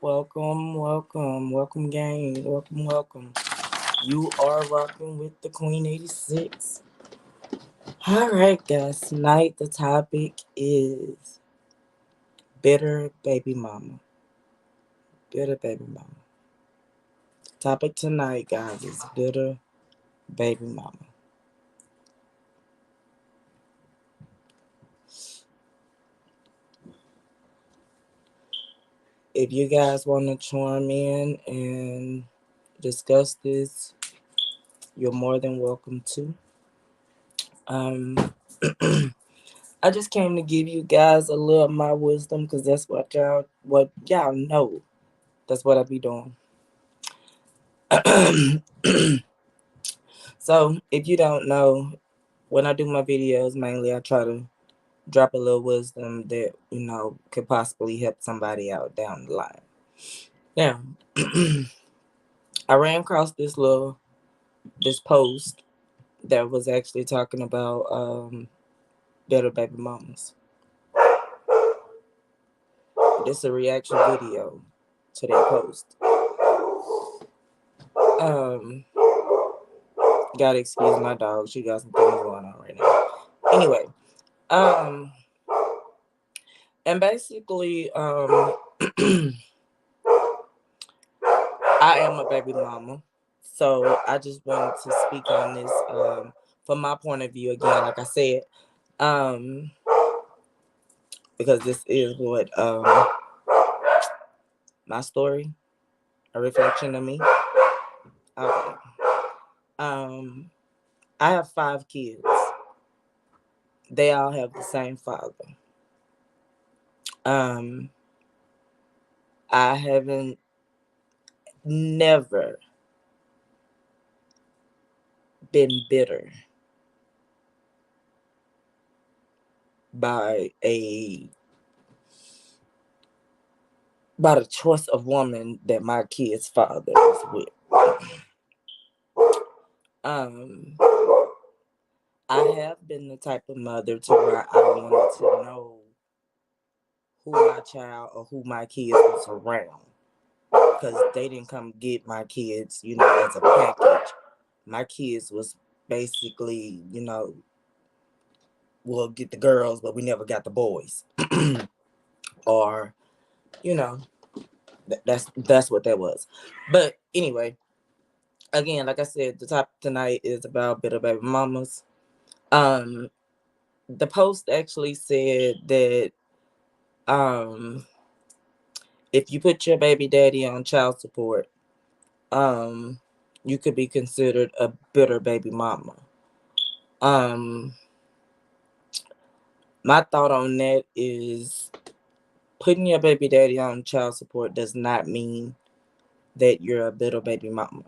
Welcome, gang. Welcome. You are rocking with the Queen 86. All right, guys. Tonight, the topic is bitter baby mama. Bitter baby mama. Topic tonight, guys, is bitter baby mama. If you guys want to chime in and discuss this, you're more than welcome to. Um, I just came to give you guys a little of my wisdom because that's what y'all know. That's what I be doing. So if you don't know, when I do my videos, mainly I try to drop a little wisdom that could possibly help somebody out down the line. Now, I ran across this post that was actually talking about better baby mamas. This is a reaction video to that post. Um, Gotta excuse my dog. She got some things going on right now. Anyway, um, and basically, I am a baby mama, so I just wanted to speak on this from my point of view again. Like I said, um, because this is what my story, a reflection of me. Okay. Um, I have 5 kids. They all have the same father. Um, I haven't never been bitter by a by the choice of woman that my kid's father is with. Um, I have been the type of mother to where I wanted to know who my child or who my kids was around, because they didn't come get my kids, as a package. My kids was basically, we'll get the girls, but we never got the boys, or you know, that's what that was. But anyway, again, like I said, the topic tonight is about bitter baby mamas. Um, the post actually said that um, if you put your baby daddy on child support, um, you could be considered a bitter baby mama. Um, my thought on that is putting your baby daddy on child support does not mean that you're a bitter baby mama.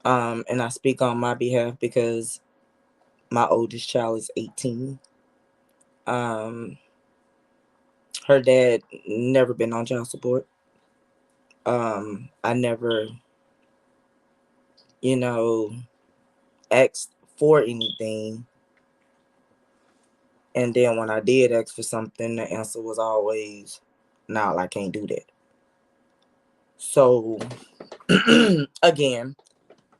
And I speak on my behalf because my oldest child is 18. Um, her dad never been on child support. I never, you know, asked for anything. And then when I did ask for something, the answer was always, no, I can't do that. So, again,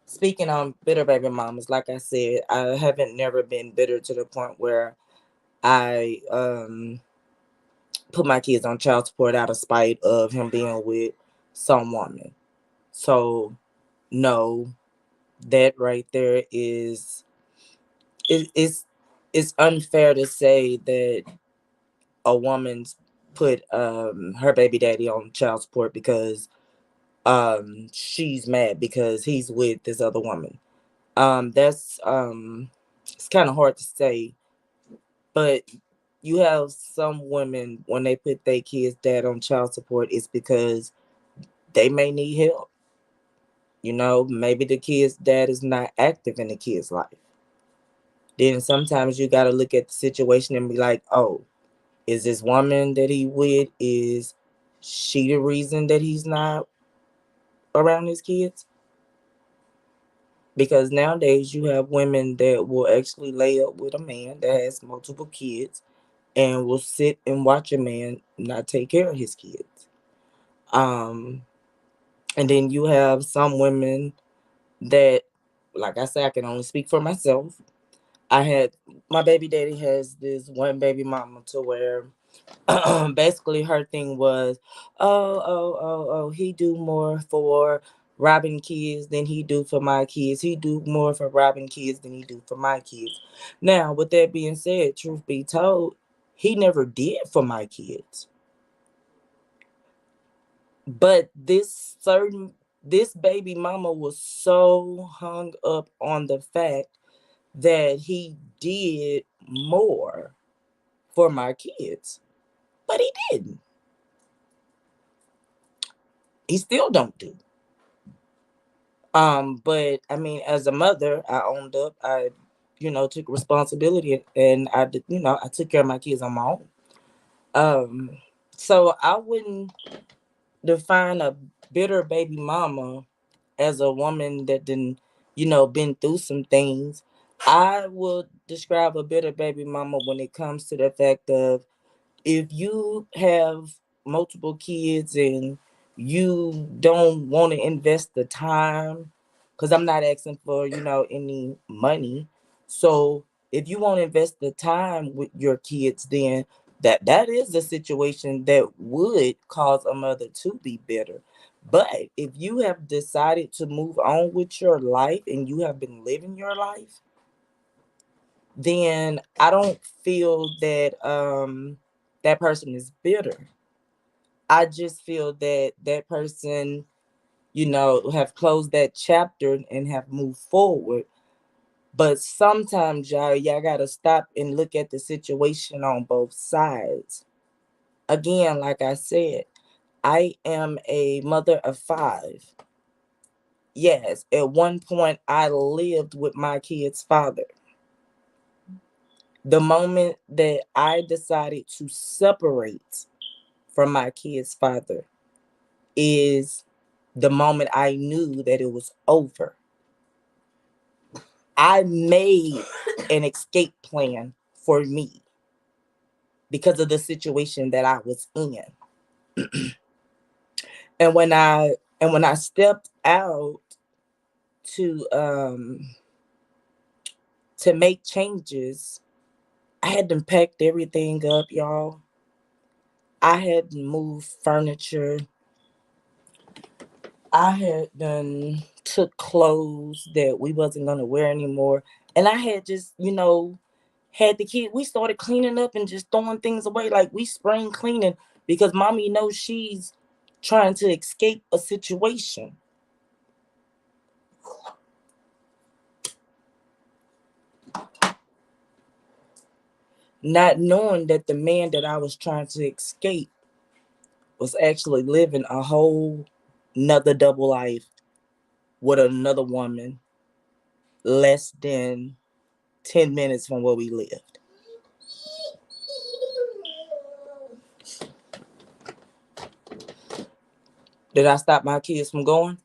speaking on bitter baby mamas, like I said, I haven't never been bitter to the point where I put my kids on child support out of spite of him being with some woman. So, no, that right there is it's unfair to say that a woman's put her baby daddy on child support because she's mad because he's with this other woman. That's it's kind of hard to say, but you have some women when they put their kids dad on child support, it's because they may need help. Maybe the kid's dad is not active in the kid's life. Then sometimes you got to look at the situation and be like, oh, is this woman that he with, is she the reason that he's not around his kids? Because nowadays you have women that will actually lay up with a man that has multiple kids and will sit and watch a man not take care of his kids. Um, and then you have some women that, like I said, I can only speak for myself. I had my baby daddy has this one baby mama to where basically her thing was, he do more for robbing kids than he do for my kids. He do more for robbing kids than he do for my kids. Now, with that being said, truth be told, he never did for my kids. But this baby mama was so hung up on the fact that he did more for my kids, but he didn't. He still don't do. But I mean, as a mother, I owned up. I, took responsibility, and I did. I took care of my kids on my own. Um, so I wouldn't define a bitter baby mama as a woman that didn't, been through some things. I would describe a bitter baby mama when it comes to the fact of, if you have multiple kids and you don't want to invest the time, because I'm not asking for, any money. So if you won't invest the time with your kids, then that is a situation that would cause a mother to be bitter. But if you have decided to move on with your life and you have been living your life, then I don't feel that that person is bitter. I just feel that that person, have closed that chapter and have moved forward. But sometimes y'all gotta stop and look at the situation on both sides. Again, like I said, I am a mother of five. Yes, at one point I lived with my kid's father. The moment that I decided to separate from my kid's father is the moment I knew that it was over. I made an escape plan for me because of the situation that I was in. And when I stepped out to to make changes, I had to pack everything up, y'all. I had to move furniture. I had done took clothes that we wasn't gonna wear anymore. And I had just, had the kid. We started cleaning up and just throwing things away. Like, we spring cleaning because mommy knows she's trying to escape a situation. Not knowing that the man that I was trying to escape was actually living a whole another double life with another woman less than 10 minutes from where we lived. Did I stop my kids from going?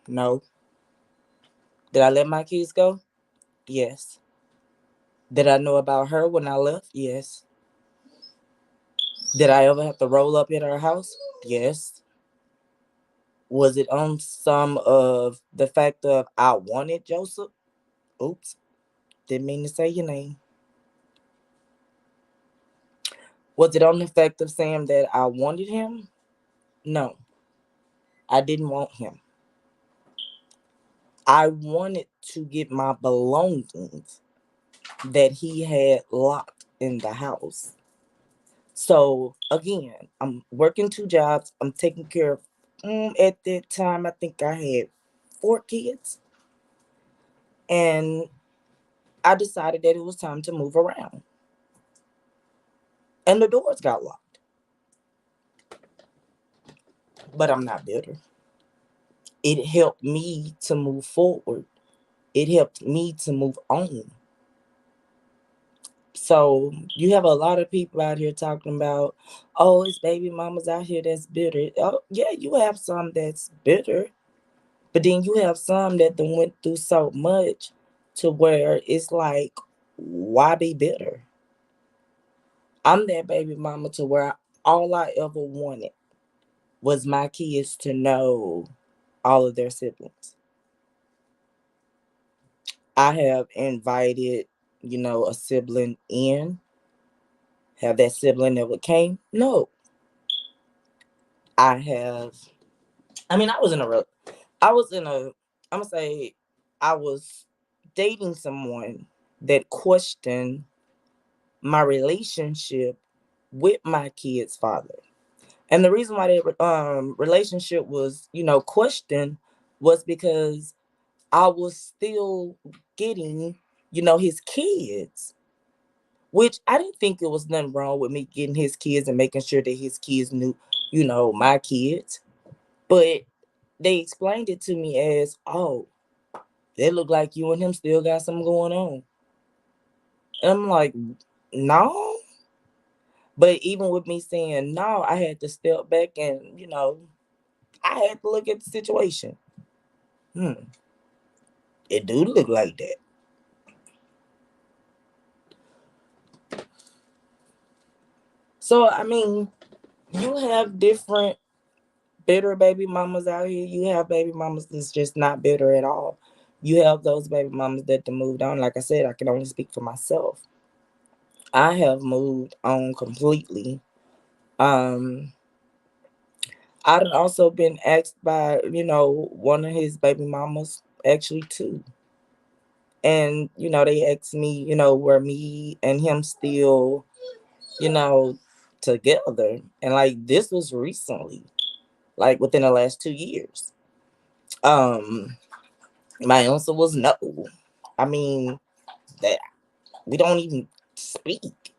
No. Did I let my kids go? Yes. Did I know about her when I left? Yes. Did I ever have to roll up at her house? Yes. Was it on some of the fact of I wanted Joseph? Oops. Didn't mean to say your name. Was it on the fact of saying that I wanted him? No. I didn't want him. I wanted to get my belongings that he had locked in the house. So again, I'm working two jobs. I'm taking care of, at that time, I think I had four kids. And I decided that it was time to move around. And the doors got locked. But I'm not bitter. It helped me to move forward. It helped me to move on. So you have a lot of people out here talking about, oh, it's baby mamas out here that's bitter. Oh, yeah, you have some that's bitter. But then you have some that done went through so much to where it's like, why be bitter? I'm that baby mama to where all I ever wanted was my kids to know all of their siblings. I have invited, a sibling in. Have that sibling never came? No. I have. I mean, I was in a, I'm gonna say, I was dating someone that questioned my relationship with my kid's father. And the reason why that relationship was, questioned was because I was still getting, his kids, which I didn't think it was nothing wrong with me getting his kids and making sure that his kids knew, my kids. But they explained it to me as, oh, they look like you and him still got something going on. And I'm like, no. But even with me saying no, I had to step back and, I had to look at the situation. Hmm, it do look like that. So, I mean, you have different bitter baby mamas out here. You have baby mamas that's just not bitter at all. You have those baby mamas that moved on. Like I said, I can only speak for myself. I have moved on completely. Um, I've also been asked by, one of his baby mamas, actually two. And, they asked me, were me and him still, you know, together. And like this was recently, like within the last 2 years. Um, my answer was no. I mean, that we don't even speak.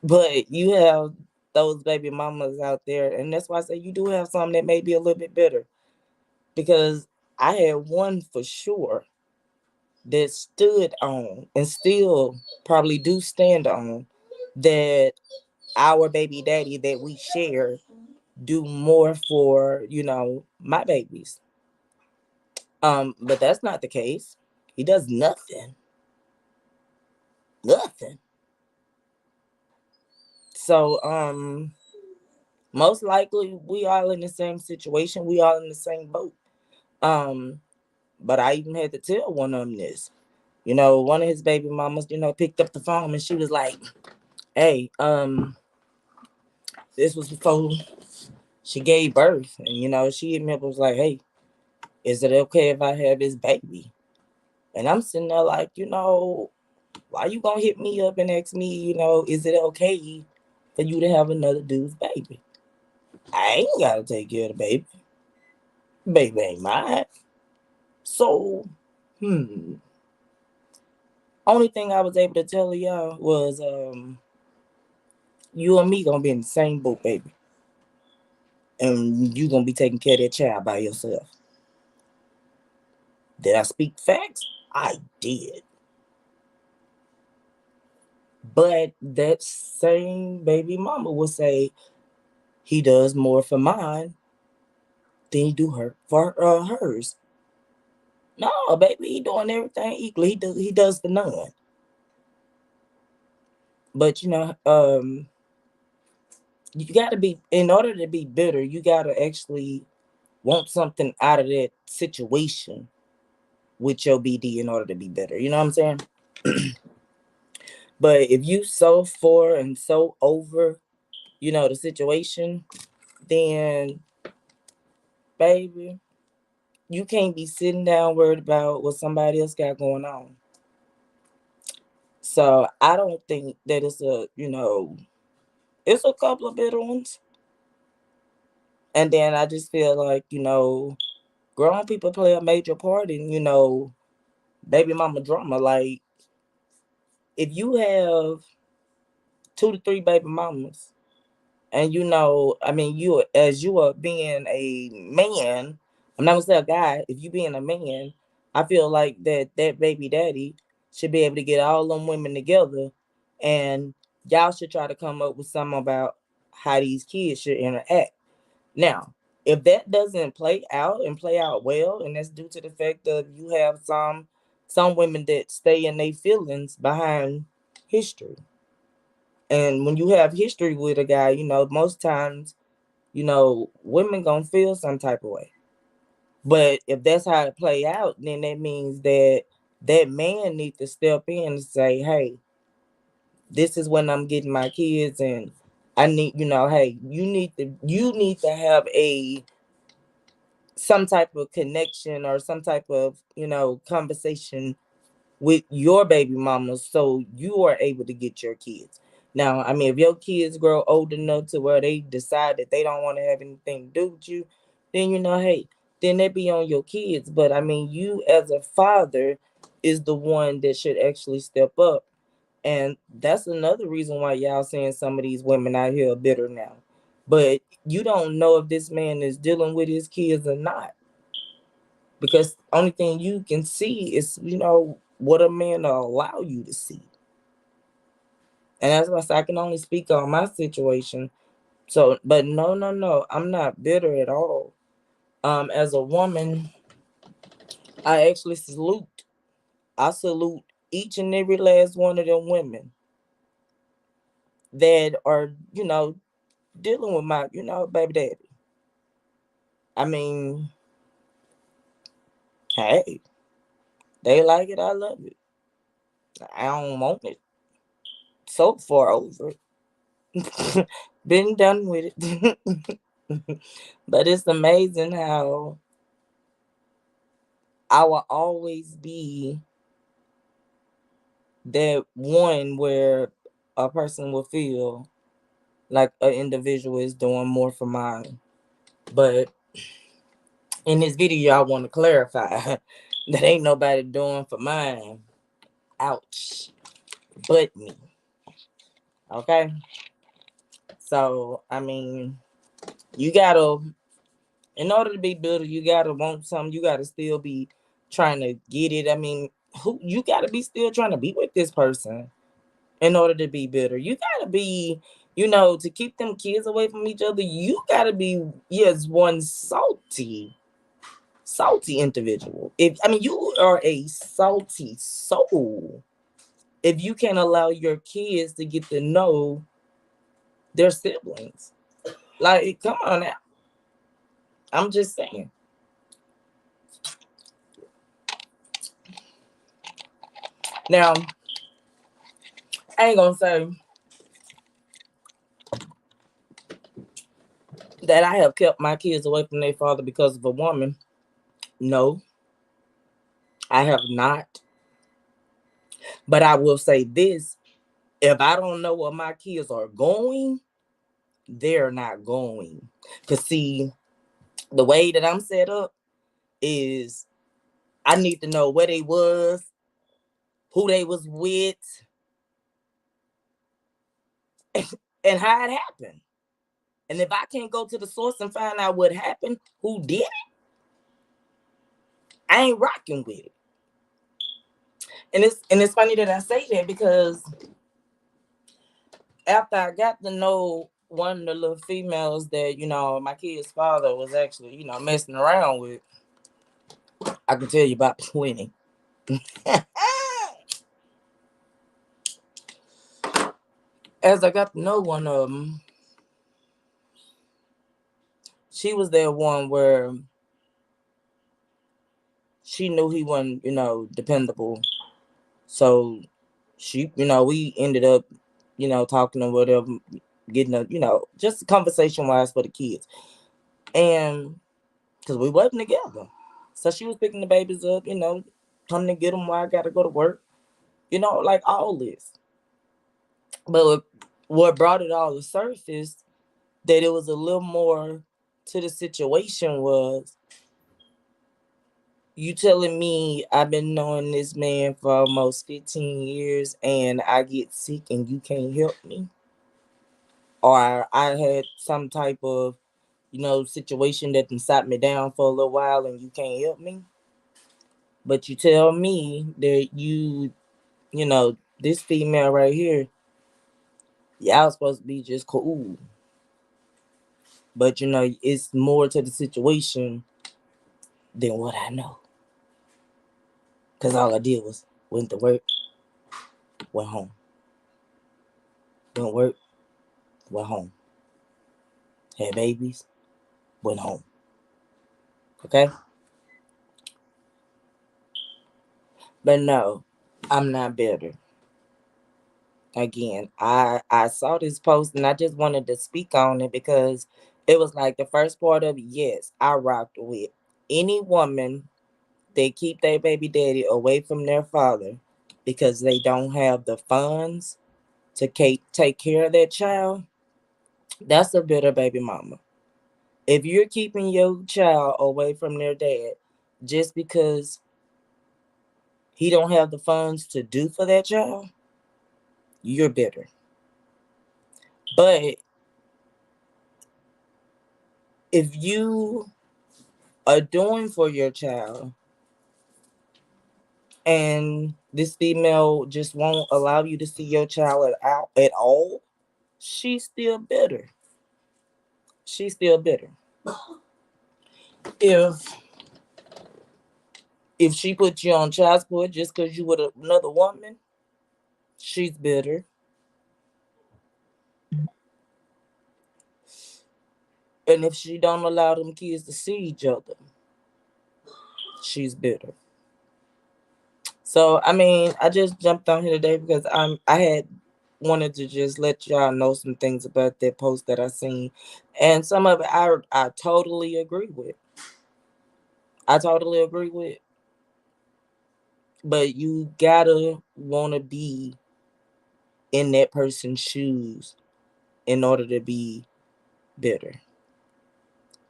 But you have those baby mamas out there, and that's why I say you do have some that may be a little bit better. Because I had one for sure that stood on and still probably do stand on that our baby daddy that we share do more for, my babies. But that's not the case. He does nothing. Nothing. So most likely we all in the same situation. We all in the same boat. Um, but I even had to tell one of them this. One of his baby mamas, picked up the phone and she was like, hey, this was before she gave birth. And, she hit me up and was like, hey, is it okay if I have this baby? And I'm sitting there like, why you gonna hit me up and ask me, is it okay for you to have another dude's baby? I ain't gotta take care of the baby. Baby ain't mine. So, hmm. Only thing I was able to tell y'all was you and me gonna be in the same boat, baby. And you gonna be taking care of that child by yourself. Did I speak facts? I did. But that same baby mama will say he does more for mine than he do her for hers. No, baby, he doing everything equally. He does the none. But you gotta be in order to be bitter, you gotta actually want something out of that situation with your BD in order to be better. You know what I'm saying? But if you so for and so over, the situation, then baby, you can't be sitting down worried about what somebody else got going on. So I don't think that it's a couple of bitter ones. And then I just feel like, grown people play a major part in, baby mama drama. Like if you have 2 to 3 baby mamas and I mean you as you are being a man, I'm not gonna say a guy, if you being a man, I feel like that baby daddy should be able to get all them women together and y'all should try to come up with something about how these kids should interact. Now, if that doesn't play out well, and that's due to the fact that you have some women that stay in their feelings behind history. And when you have history with a guy, most times women gonna feel some type of way. But if that's how it play out, then that means that that man needs to step in and say, hey, this is when I'm getting my kids, and I need, hey, you need to have a some type of connection or some type of, conversation with your baby mama so you are able to get your kids. Now, I mean, if your kids grow old enough to where they decide that they don't want to have anything to do with you, then hey, then that be on your kids. But I mean, you as a father is the one that should actually step up. And that's another reason why y'all seeing some of these women out here are bitter now. But you don't know if this man is dealing with his kids or not. Because only thing you can see is, what a man will allow you to see. And that's why I say I can only speak on my situation. So, but no, no, no, I'm not bitter at all. As a woman, I actually salute. I salute each and every last one of them women that are, dealing with my, baby daddy. I mean, hey, they like it, I love it. I don't want it. So far over it. Been done with it. But it's amazing how I will always be that one where a person will feel like an individual is doing more for mine. But in this video, I want to clarify that ain't nobody doing for mine. Ouch. But me. Okay? So, I mean, you gotta, in order to be bitter, you gotta want something. You gotta still be trying to get it. I mean, you gotta be still trying to be with this person in order to be bitter. You gotta be, to keep them kids away from each other. You gotta be, yes, one salty individual. If I mean, you are a salty soul. If you can't allow your kids to get to know their siblings, like, come on now. I'm just saying. Now, I ain't gonna say that I have kept my kids away from their father because of a woman. No, I have not. But I will say this: if I don't know where my kids are going, they're not going. Cause see, the way that I'm set up is I need to know where they was, who they was with, and how it happened. And if I can't go to the source and find out what happened, who did it, I ain't rocking with it. And it's funny that I say that because after I got to know one of the little females that, my kid's father was actually, messing around with, I can tell you about 20. As I got to know one of them, she was that one where she knew he wasn't, dependable. So we ended up, talking or whatever, getting a, just conversation wise for the kids. And because we wasn't together. So she was picking the babies up, coming to get them while I got to go to work, like all this. But what brought it all to surface, that it was a little more to the situation was, you telling me I've been knowing this man for almost 15 years and I get sick and you can't help me? Or I had some type of, situation that can sat me down for a little while and you can't help me? But you tell me that this female right here, y'all supposed to be just cool. But it's more to the situation than what I know. Cause all I did was went to work, went home. Went to work, went home. had babies, went home. Okay? But no, I'm not bitter. Again, I saw this post and I just wanted to speak on it because it was like the first part of it, yes, I rocked with any woman that keep their baby daddy away from their father because they don't have the funds to take care of that child. That's a bitter baby mama. If you're keeping your child away from their dad just because he don't have the funds to do for that child, you're bitter. But if you are doing for your child and this female just won't allow you to see your child at all, she's still bitter. She's still bitter. If if she put you on child support just because you with another woman, she's bitter. And if she don't allow them kids to see each other, she's bitter. So I mean, I just jumped on here today because I had wanted to just let y'all know some things about that post that I seen, and some of it I totally agree with. I totally agree with, but you gotta want to be in that person's shoes in order to be bitter.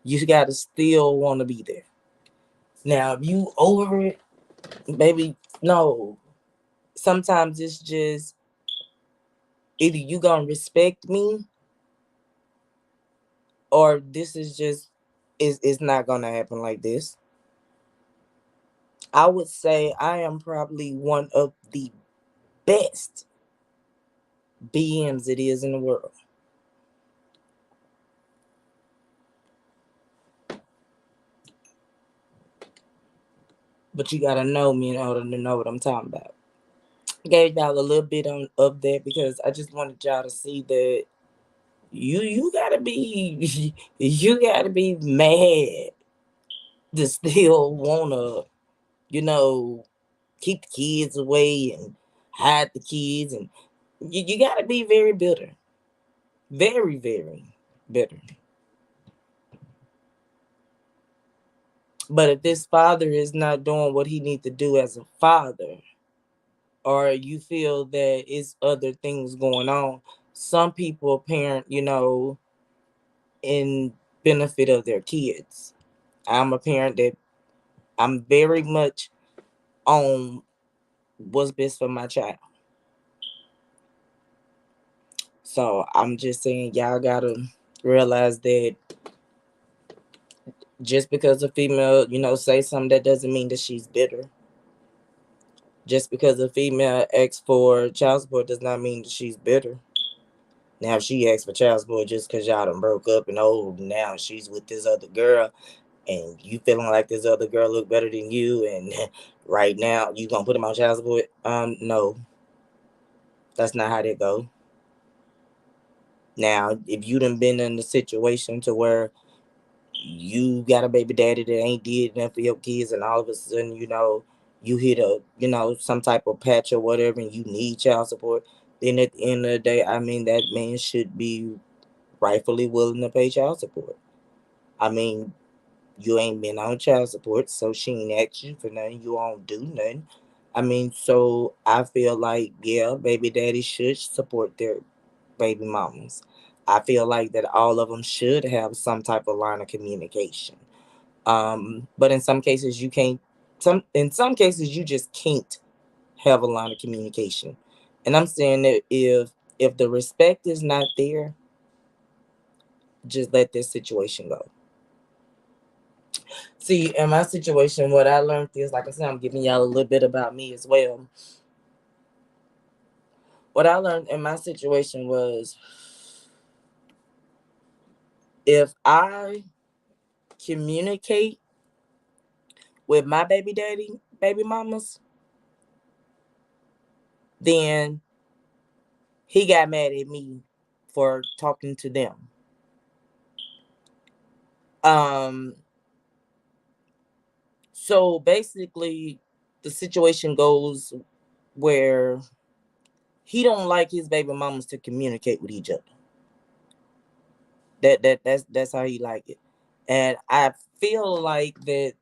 You gotta still want to be there. Now, if you over it, baby, no. Sometimes it's just either you gonna respect me or this is just is not gonna happen like this. I would say I am probably one of the best BMs it is in the world. But you gotta know me in order to know what I'm talking about. Gave y'all a little bit of that because I just wanted y'all to see that you gotta be you gotta be mad to still wanna, you know, keep the kids away and hide the kids, and you gotta be very bitter. Very, very bitter. But if this father is not doing what he needs to do as a father, or you feel that it's other things going on, some people parent, in benefit of their kids. I'm a parent that I'm very much on what's best for my child. So I'm just saying y'all gotta realize that just because a female, say something, that doesn't mean that she's bitter. Just because a female asks for child support does not mean that she's bitter. Now, if she asks for child support just because y'all done broke up and now she's with this other girl and you feeling like this other girl look better than you and right now you gonna put him on child support? No, that's not how that go. Now, if you done been in the situation to where you got a baby daddy that ain't did enough for your kids and all of a sudden, you hit some type of patch or whatever and you need child support, then at the end of the day, I mean, that man should be rightfully willing to pay child support. I mean, you ain't been on child support, so she ain't asked you for nothing. You won't do nothing. I mean, so I feel like, yeah, baby daddy should support their baby mamas. I feel like that all of them should have some type of line of communication. But in some cases you can't. In some cases you just can't have a line of communication. And I'm saying that if the respect is not there, just let this situation go. See, in my situation, what I learned is, like I said, I'm giving y'all a little bit about me as well. What I learned in my situation was if I communicate with my baby daddy, baby mamas, then he got mad at me for talking to them. Um, so basically, the situation goes where he don't like his baby mamas to communicate with each other. That's how he like it, and I feel like that.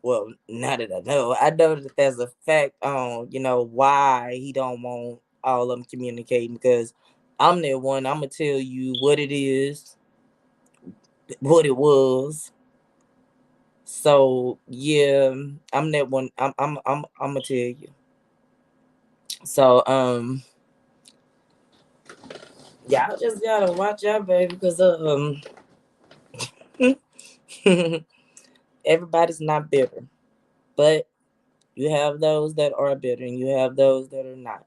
Well, now that I know that there's a fact on why he don't want all of them communicating, because I'm that one. I'm gonna tell you what it is, what it was. So yeah, I'm that one. I'm gonna tell you. So y'all just gotta watch out, baby, because everybody's not bitter, but you have those that are bitter, and you have those that are not.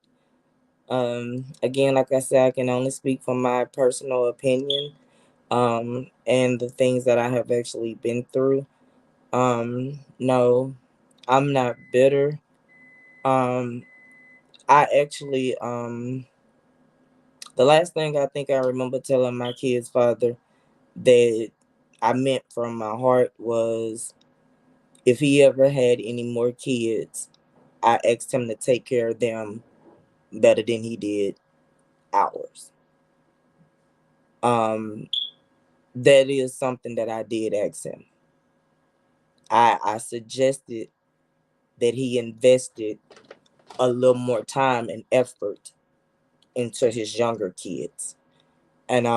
Again, like I said, I can only speak from my personal opinion, and the things that I have actually been through. No, I'm not bitter. Um, I actually, the last thing I think I remember telling my kid's father that I meant from my heart was, if he ever had any more kids, I asked him to take care of them better than he did ours. Um, that is something that I did ask him. I suggested that he invested a little more time and effort into his younger kids. And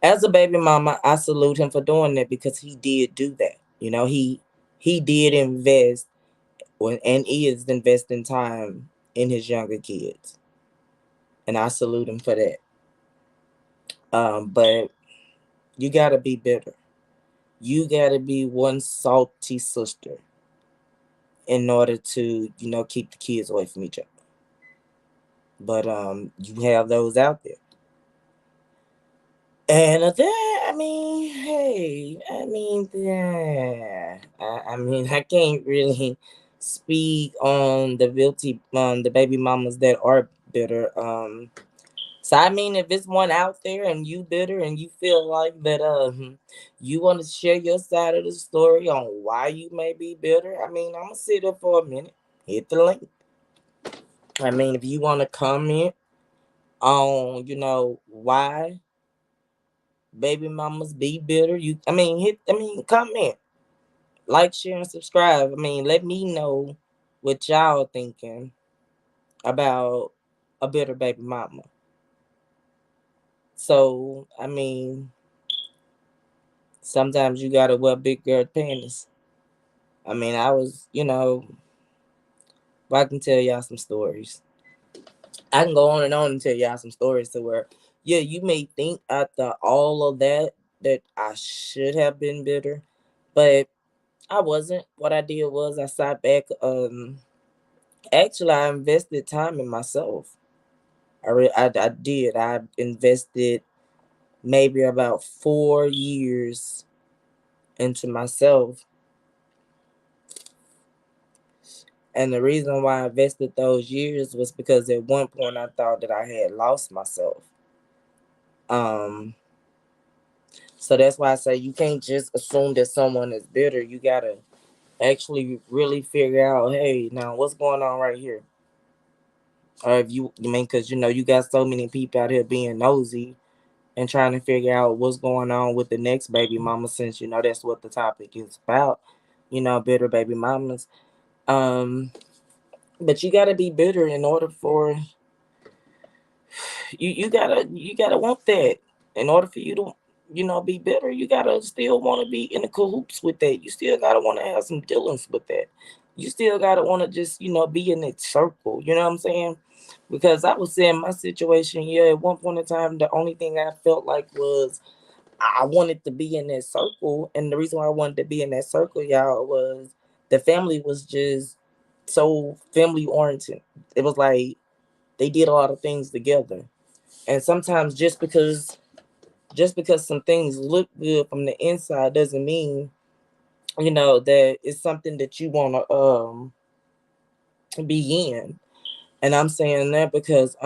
as a baby mama, I salute him for doing that, because he did do that. He did invest and is investing time in his younger kids. And I salute him for that. But you gotta be bitter. You gotta be one salty sister in order to, keep the kids away from each other. But you have those out there. And that, I mean, hey, I mean, yeah, I mean, I can't really speak on the baby mamas that are bitter. So I mean, if it's one out there and you bitter and you feel like that, you want to share your side of the story on why you may be bitter. I mean, I'm gonna sit there for a minute, hit the link. I mean, if you want to comment on, why baby mamas be bitter, comment, like, share, and subscribe. I mean, let me know what y'all thinking about a bitter baby mama. So, I mean, sometimes you gotta wear big girl panties. I mean, I can tell y'all some stories. I can go on and tell y'all some stories to where, yeah, you may think after all of that I should have been bitter, but I wasn't. What I did was I sat back. Actually, I invested time in myself. I did. I invested maybe about 4 years into myself, and the reason why I invested those years was because at one point I thought that I had lost myself. Um, so that's why I say you can't just assume that someone is bitter. You gotta actually really figure out, hey, now what's going on right here? Or if you mean, because you got so many people out here being nosy and trying to figure out what's going on with the next baby mama, since that's what the topic is about. Bitter baby mamas. Um, but you gotta be bitter in order for you gotta want that. In order for you to be bitter, you gotta still want to be in the cahoots with that. You still gotta want to have some dealings with that. You still gotta want to just be in that circle. You know what I'm saying? Because I was saying my situation, yeah, at one point in time, the only thing I felt like was I wanted to be in that circle, and the reason why I wanted to be in that circle, y'all, was the family was just so family oriented. It was like they did a lot of things together, and sometimes just because some things look good from the inside doesn't mean that it's something that you want to be in. And I'm saying that because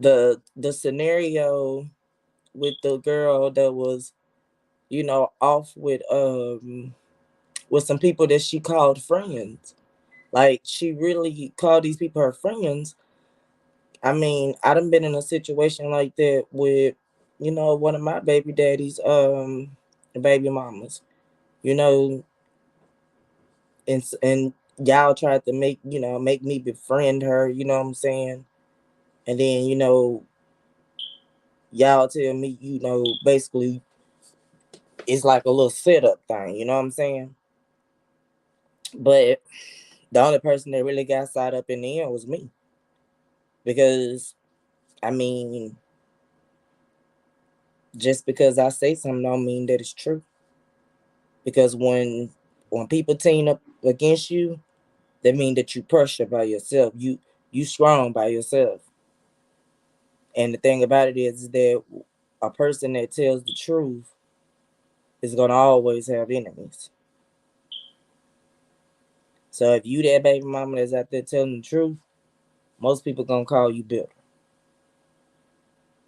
the scenario with the girl that was, off with some people that she called friends. Like, she really called these people her friends. I mean, I done been in a situation like that with, one of my baby daddy's baby mamas. You know, and y'all tried to make me befriend her, you know what I'm saying? And then, y'all tell me, basically it's like a little setup thing, you know what I'm saying? But the only person that really got side up in the end was me. Because I mean, just because I say something don't mean that it's true. Because when people team up against you, that mean that you pressure by yourself. You strong by yourself. And the thing about it is that a person that tells the truth is gonna always have enemies. So if you that baby mama that's out there telling the truth, most people gonna call you bitter.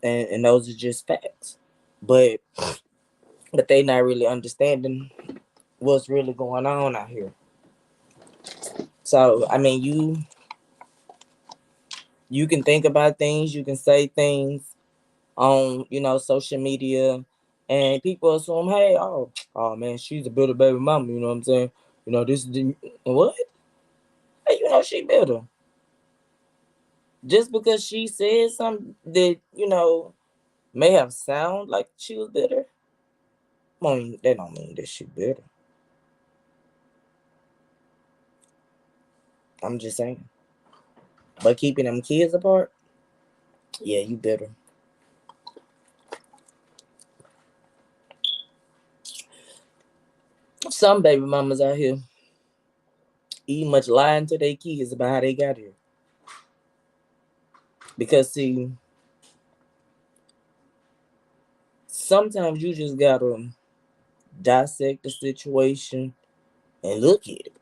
And those are just facts. But they not really understanding what's really going on out here. So I mean, you can think about things, you can say things on social media, and people assume, hey, oh man, she's a bitter baby mama. You know what I'm saying? This is what? Hey, she bitter just because she said something that may have sound like she was bitter. I mean, that don't mean that she bitter. I'm just saying. But keeping them kids apart, yeah, you bitter. Some baby mamas out here eat much lying to their kids about how they got here. Because see, sometimes you just gotta dissect the situation and look at it.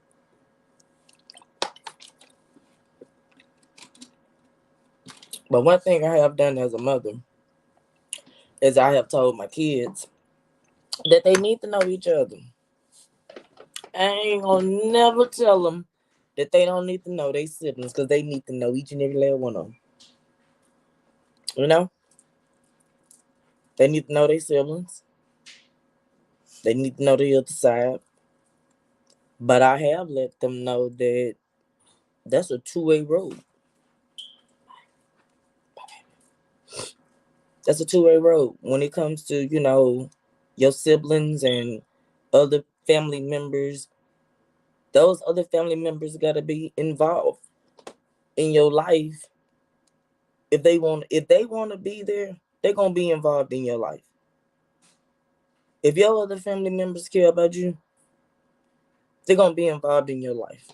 But one thing I have done as a mother is I have told my kids that they need to know each other. I ain't gonna never tell them that they don't need to know their siblings, because they need to know each and every last one of them. You know, they need to know their siblings. They need to know the other side. But I have let them know that that's a two-way road. That's a two-way road when it comes to your siblings and other family members. Those other family members got to be involved in your life. If they want to be there, they're gonna be involved in your life. If your other family members care about you, they're gonna be involved in your life.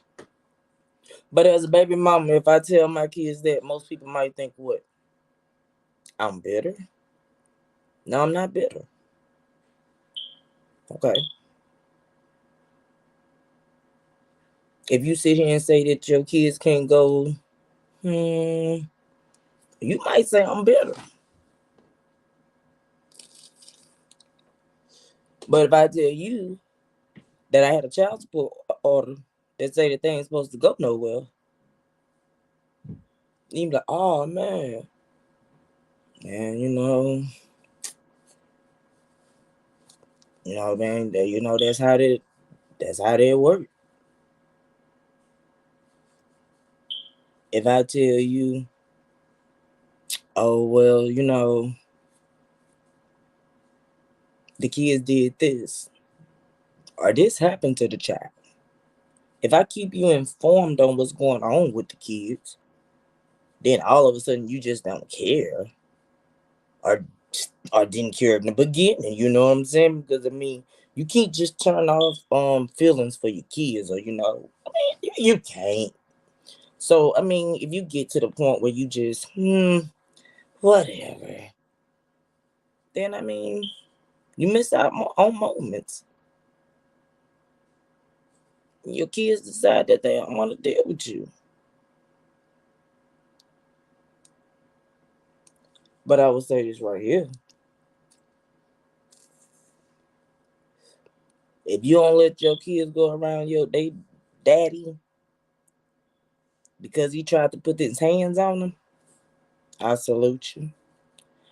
But as a baby mama, if I tell my kids that, most people might think, what? I'm bitter? No, I'm not bitter. Okay. If you sit here and say that your kids can't go, you might say I'm bitter. But if I tell you that I had a child support order that say that they ain't supposed to go nowhere, you be like, oh man, man, man, that's how they work. If I tell you, oh well, the kids did this or this happened to the child. If I keep you informed on what's going on with the kids, then all of a sudden you just don't care, or didn't care in the beginning. You know what I'm saying? Because I mean, you can't just turn off feelings for your kids, or I mean, you can't. So I mean, if you get to the point where you just whatever, then I mean, you miss out on moments. Your kids decide that they don't want to deal with you. But I will say this right here. If you don't let your kids go around your daddy because he tried to put his hands on them, I salute you.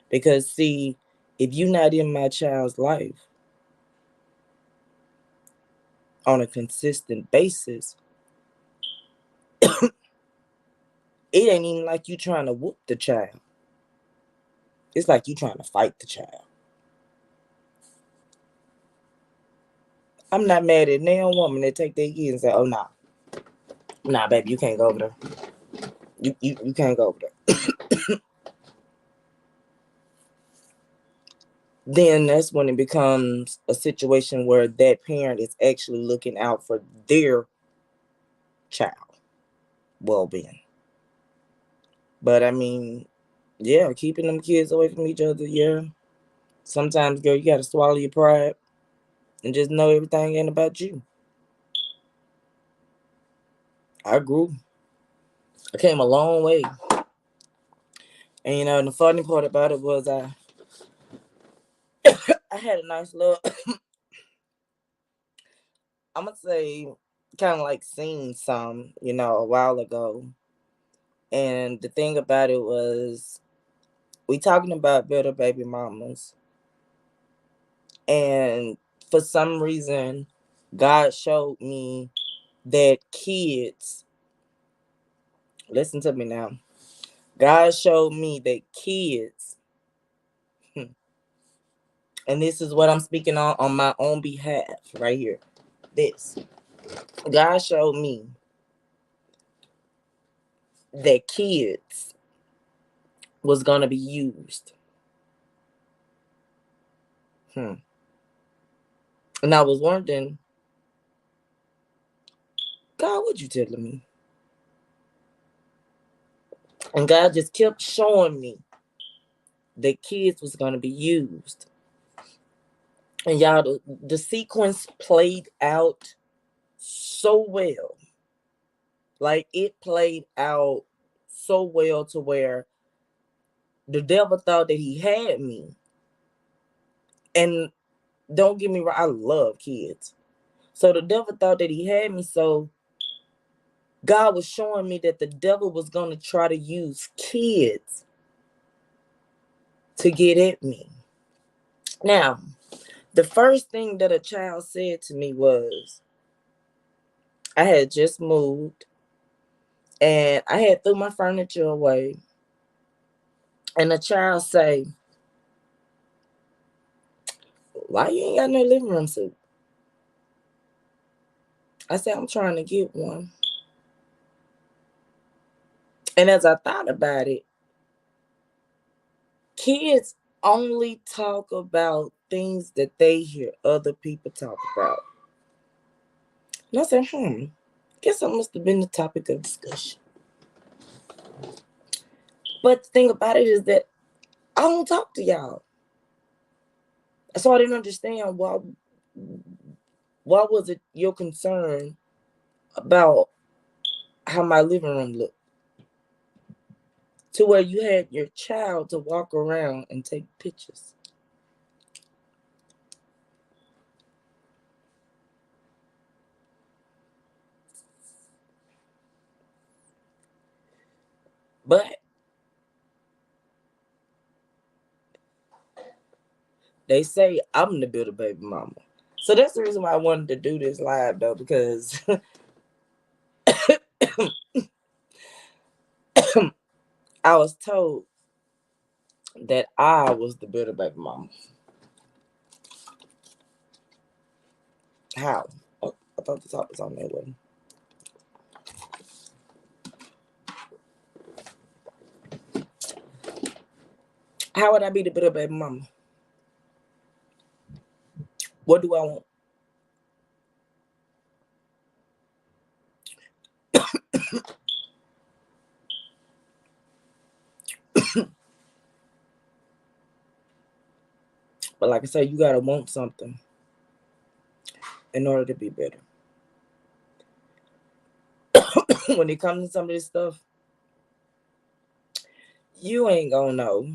Because see, if you're not in my child's life on a consistent basis, it ain't even like you trying to whoop the child. It's like you trying to fight the child. I'm not mad at no woman that take their kids and say, "Oh nah, baby, you can't go over there. You can't go over there." Then that's when it becomes a situation where that parent is actually looking out for their child well-being. But I mean, yeah, keeping them kids away from each other, yeah. Sometimes, girl, you gotta swallow your pride and just know everything ain't about you. I grew. I came a long way. And the funny part about it was I had a nice little I'm gonna say kind of like seen some, a while ago. And the thing about it was we talking about better baby mamas. And for some reason, God showed me that kids, listen to me now. God showed me that kids, and this is what I'm speaking on my own behalf right here. This. God showed me that kids was going to be used. And I was wondering, God, what you telling me? And God just kept showing me that kids was going to be used. And y'all, the sequence played out so well. Like it played out so well to where the devil thought that he had me. And don't get me wrong, I love kids. So the devil thought that he had me. So God was showing me that the devil was going to try to use kids to get at me. Now, the first thing that a child said to me was, I had just moved and I had threw my furniture away. And the child say, why you ain't got no living room suit? I said, I'm trying to get one. And as I thought about it, kids only talk about things that they hear other people talk about. And I said, guess that must have been the topic of discussion. But the thing about it is that I don't talk to y'all. So I didn't understand why was it your concern about how my living room looked? To where you had your child to walk around and take pictures. But they say I'm the BitterBaby mama. So that's the reason why I wanted to do this live though, because I was told that I was the BitterBaby mama. How? Oh, I thought the top was on there one. How would I be the BitterBaby mama? What do I want? But like I said, you gotta want something in order to be better. When it comes to some of this stuff, you ain't gonna know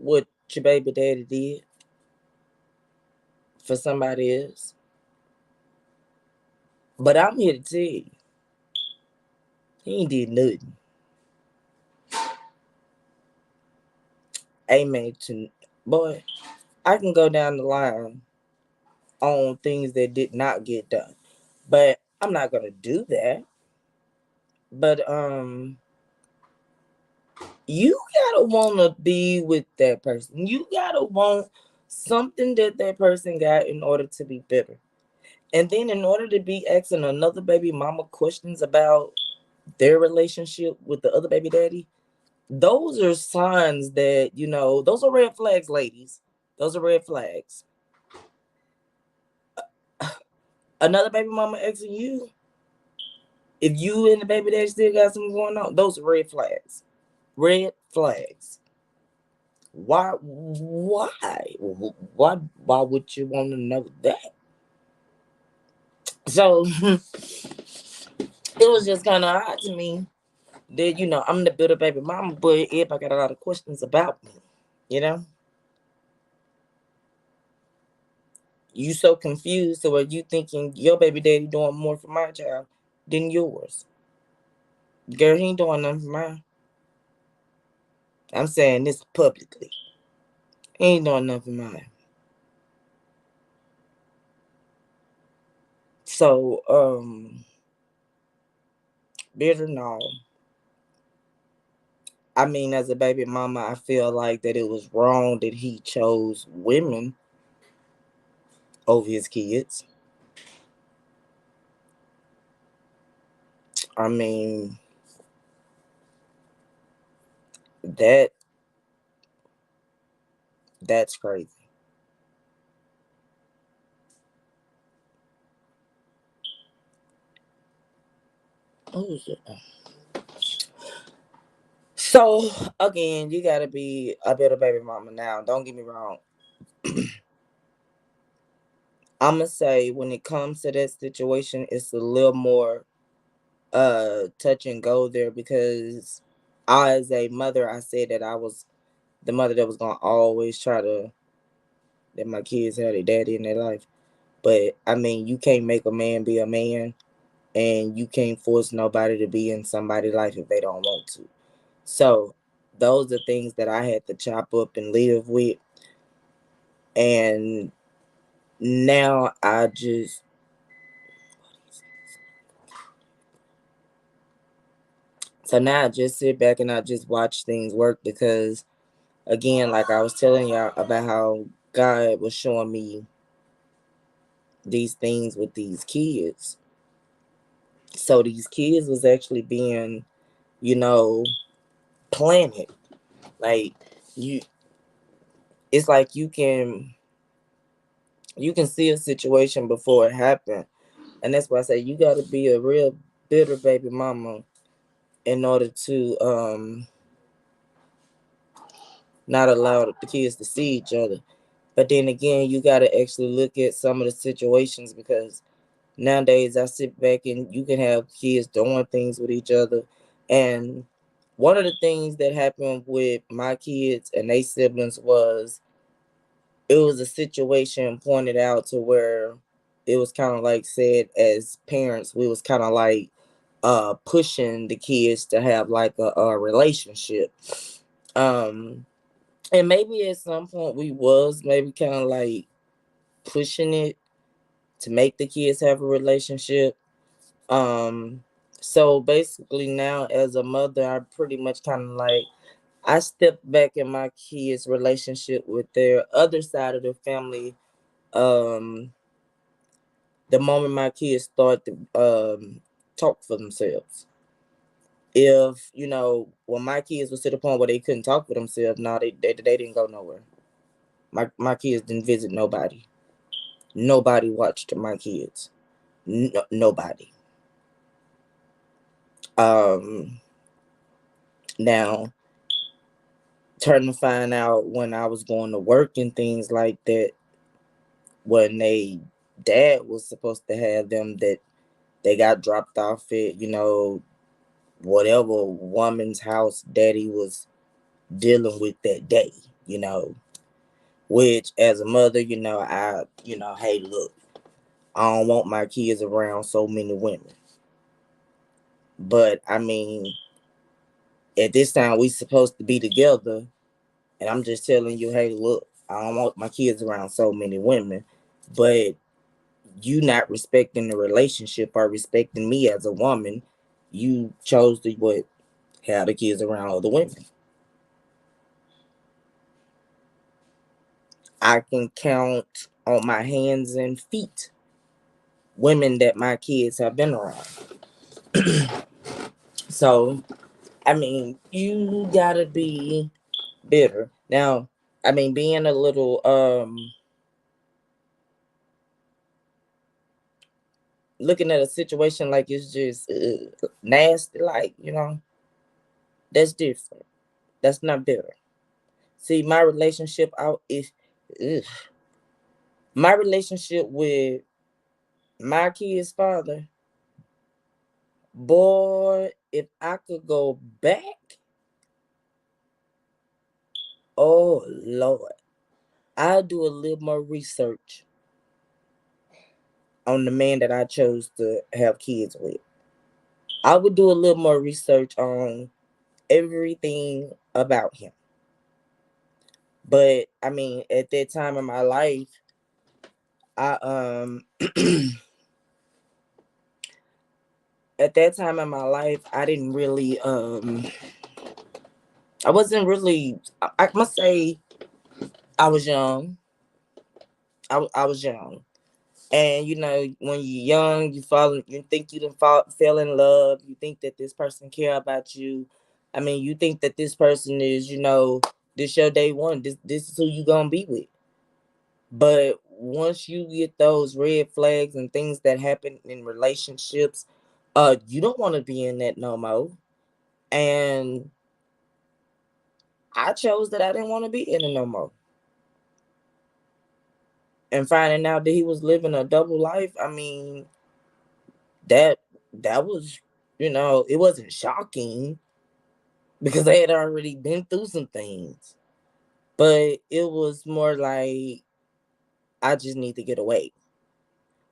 what your baby daddy did for somebody else. But I'm here to tell you, he ain't did nothing. Amen to boy. I can go down the line on things that did not get done. But I'm not gonna do that. But you gotta wanna be with that person. You gotta want something that that person got in order to be better. And then in order to be asking another baby mama questions about their relationship with the other baby daddy, those are signs that, those are red flags, ladies. Those are red flags. Another baby mama asking you, if you and the baby daddy still got something going on, those are red flags. Red flags. Why? Why would you want to know that? So it was just kind of odd to me that I'm the bitter baby mama, but everybody got a lot of questions about me. You know, you so confused. So are you thinking your baby daddy doing more for my child than yours? Girl, he ain't doing nothing for mine. I'm saying this publicly. He ain't doing nothing for mine. So, bitter no. I mean, as a baby mama, I feel like that it was wrong that he chose women over his kids. I mean, that that's crazy. Oh, shit. So again, you gotta be a better baby mama now. Don't get me wrong. I'ma say when it comes to that situation, it's a little more touch and go there because I, as a mother, I said that I was the mother that was gonna always try to that my kids had a daddy in their life. But I mean, you can't make a man be a man, and you can't force nobody to be in somebody's life if they don't want to. So those are things that I had to chop up and live with. And now I just so now I just sit back and I just watch things work because again, like I was telling y'all about how God was showing me these things with these kids. So these kids was actually being, you know, planted. Like you it's like you can see a situation before it happened. And that's why I say you gotta be a real bitter baby mama in order to not allow the kids to see each other. But then again, you gotta actually look at some of the situations because nowadays I sit back and you can have kids doing things with each other. And one of the things that happened with my kids and their siblings was it was a situation pointed out to where it was kind of like said as parents, we was kind of like pushing the kids to have like a relationship. Um and maybe at some point we was maybe kind of like pushing it to make the kids have a relationship. Um, so basically now as a mother, I pretty much kind of like I stepped back in my kids' relationship with their other side of the family. Um, the moment my kids start to talk for themselves. If when my kids was to the point where they couldn't talk for themselves, no, they didn't go nowhere. My kids didn't visit nobody. Nobody watched my kids. Nobody. Um, Now turn to find out when I was going to work and things like that, when they dad was supposed to have them, that they got dropped off at, whatever woman's house daddy was dealing with that day. you know, which as a mother, hey, look, I don't want my kids around so many women. But I mean, at this time we supposed to be together, and I'm just telling you, hey, look, I don't want my kids around so many women. But you not respecting the relationship or respecting me as a woman, you chose to have the kids around other women. I can count on my hands and feet women that my kids have been around. So, I mean, you gotta be bitter. Now, I mean, being a little looking at a situation like it's just nasty, like, that's different. That's not bitter. See, my relationship out is ugh. My relationship with my kid's father, boy, if I could go back, oh Lord, I'll do a little more research on the man that I chose to have kids with. I would do a little more research on everything about him. But I mean, at that time in my life, I at that time in my life, I didn't really I wasn't really I must say I was young. I was young. And when you're young, you think fell in love. You think that this person care about you. I mean, you think that this person is, this your day one. This is who you gonna be with. But once you get those red flags and things that happen in relationships, you don't want to be in that no more. And I chose that I didn't want to be in it no more. And finding out that he was living a double life, I mean, that that was, it wasn't shocking because I had already been through some things. But it was more like I just need to get away.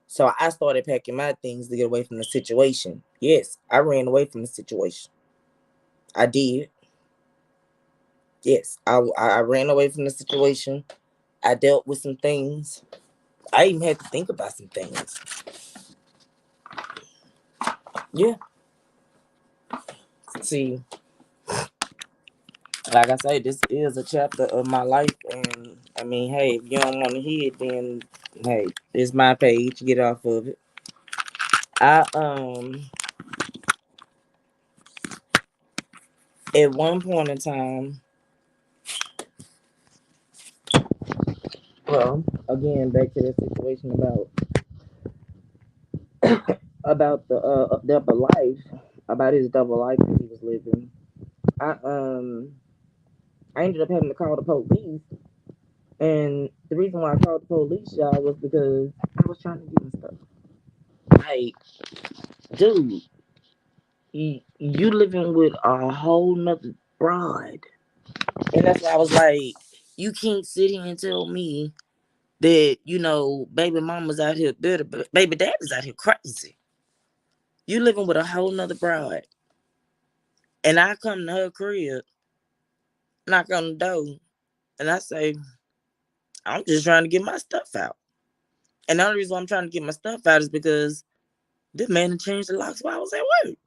So I started packing my things to get away from the situation. Yes, I ran away from the situation. I did. Yes, I ran away from the situation. I dealt with some things. I even had to think about some things. Yeah. See, like I say, this is a chapter of my life, and I mean, hey, if you don't want to hear it, then hey, it's my page. Get off of it. I at one point in time, well, again, back to that situation about the double life, about his double life that he was living. I I ended up having to call the police, and the reason why I called the police, y'all, was because I was trying to get my stuff. Like, dude, you living with a whole nother broad. And that's why I was like, you can't sit here and tell me that, baby mama's out here bitter, but baby daddy's out here crazy. You living with a whole nother broad. And I come to her crib, knock on the door, and I say, I'm just trying to get my stuff out. And the only reason why I'm trying to get my stuff out is because this man had changed the locks while I was at work.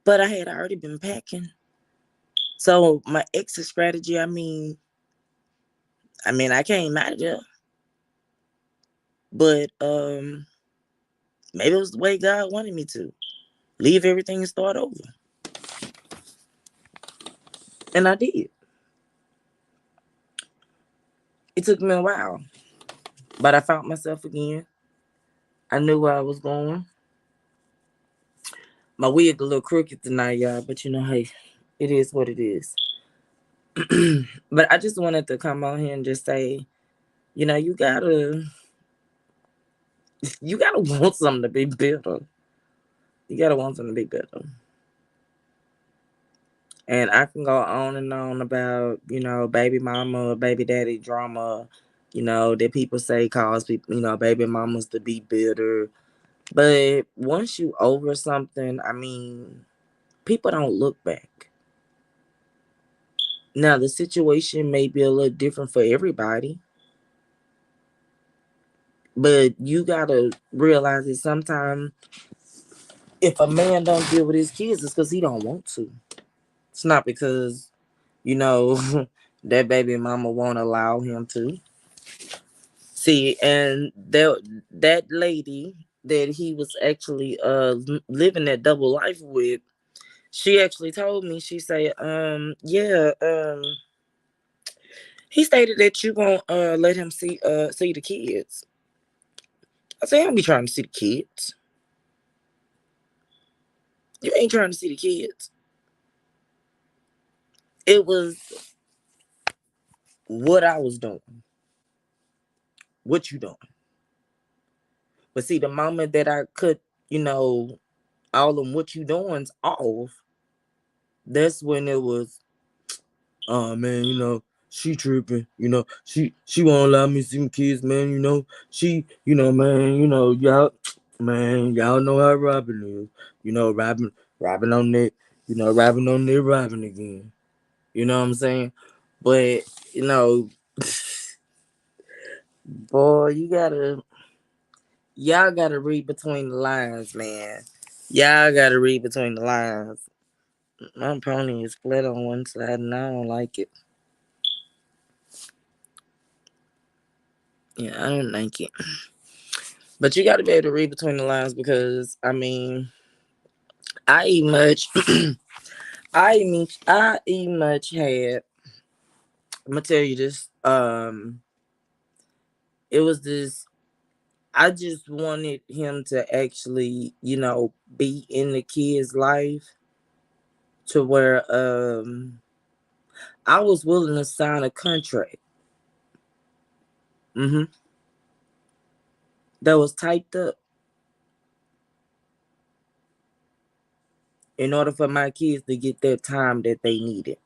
But I had already been packing. So my exit strategy, I came out of there. But maybe it was the way God wanted me to. Leave everything and start over. And I did. It took me a while. But I found myself again. I knew where I was going. My wig a little crooked tonight, y'all, but hey, it is what it is. But I just wanted to come on here and just say, you gotta want something to be better. You gotta want something to be better. And I can go on and on about, baby mama, baby daddy drama, that people say cause people, baby mamas to be bitter. But once you over something, I mean, people don't look back. Now, the situation may be a little different for everybody, but you gotta realize that sometimes if a man don't deal with his kids, it's because he don't want to. It's not because, you know, that baby mama won't allow him to. See, and that lady that he was actually living that double life with, she actually told me, she said, yeah, he stated that you won't let him see the kids. I said, I don't be trying to see the kids. You ain't trying to see the kids. It was what I was doing. What you doing? But see, the moment that I cut, all them what you doings off, that's when it was, oh man, she tripping, she won't allow me to see my kids, man, man, y'all know how Robin is. Robin on that, Robin on there, Robin again. You know what I'm saying? But, you know, boy, y'all gotta read between the lines, man. Y'all gotta read between the lines. My pony is split on one side and I don't like it. Yeah, I don't like it. But you gotta be able to read between the lines because I mean I eat much I eat much had I'm gonna tell you this. It was this I just wanted him to actually, be in the kid's life to where I was willing to sign a contract. Mm-hmm. That was typed up in order for my kids to get that time that they needed.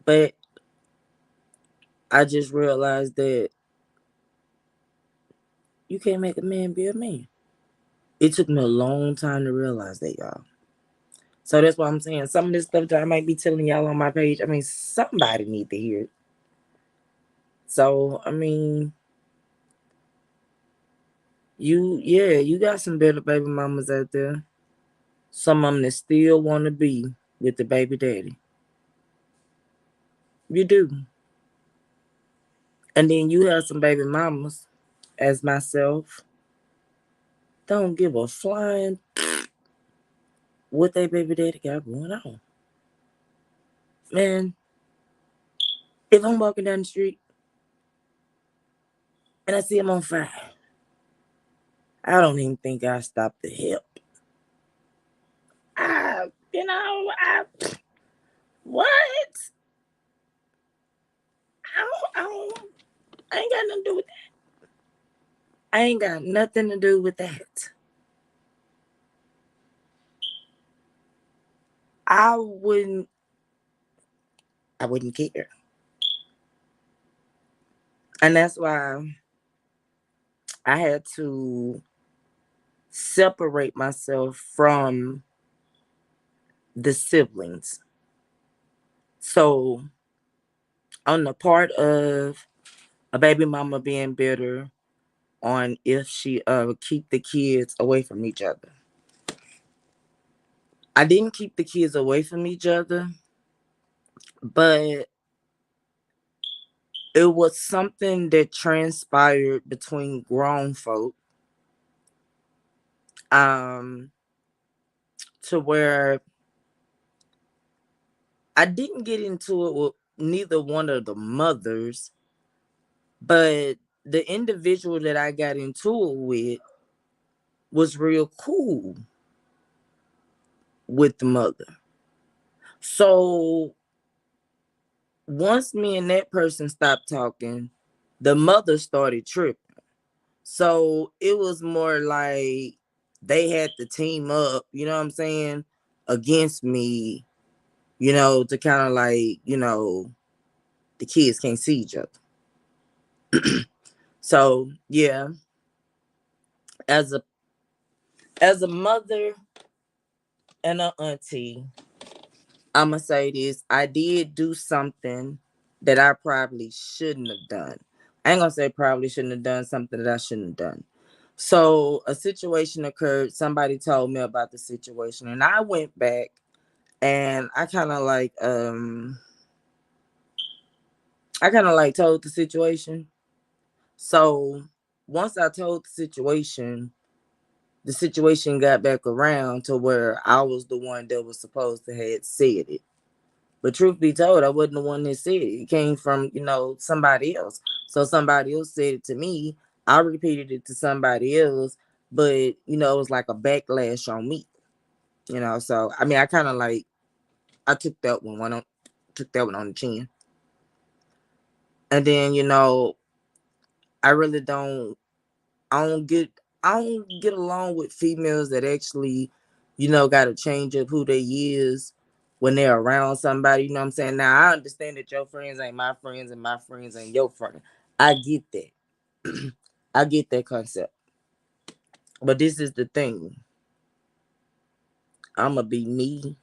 But I just realized that you can't make a man be a man. It took me a long time to realize that, y'all. So that's why I'm saying some of this stuff that I might be telling y'all on my page, I mean, somebody need to hear it. So, I mean, you got some better baby mamas out there. Some of them that still want to be with the baby daddy. You do. And then you have some baby mamas, as myself, don't give a flying what they baby daddy got going on. Man, if I'm walking down the street and I see him on fire, I don't even think I stop to help. I, you know, I what? I ain't got nothing to do with that. I ain't got nothing to do with that. I wouldn't. I wouldn't care, and that's why I had to separate myself from the siblings. So on the part of a baby mama being bitter on if she keep the kids away from each other. I didn't keep the kids away from each other, but it was something that transpired between grown folk um to where I didn't get into it with neither one of the mothers, but the individual that I got into it with was real cool with the mother. So once me and that person stopped talking, the mother started tripping. So it was more like they had to team up, you know what I'm saying, against me, to kind of like, the kids can't see each other. So yeah, as a mother and an auntie, I'ma say this. I did do something that I probably shouldn't have done. I ain't gonna say probably shouldn't have done something that I shouldn't have done. So a situation occurred. Somebody told me about the situation, and I went back and I kind of like told the situation. So once I told the situation got back around to where I was the one that was supposed to have said it. But truth be told, I wasn't the one that said it. It came from, somebody else. So somebody else said it to me. I repeated it to somebody else, but it was like a backlash on me. So I mean, I kind of like I took that one on the chin. And then, I really don't I don't get I don't get along with females that actually, gotta change up who they is when they're around somebody, you know what I'm saying? Now I understand that your friends ain't my friends and my friends ain't your friend. I get that. I get that concept. But this is the thing. I'ma be me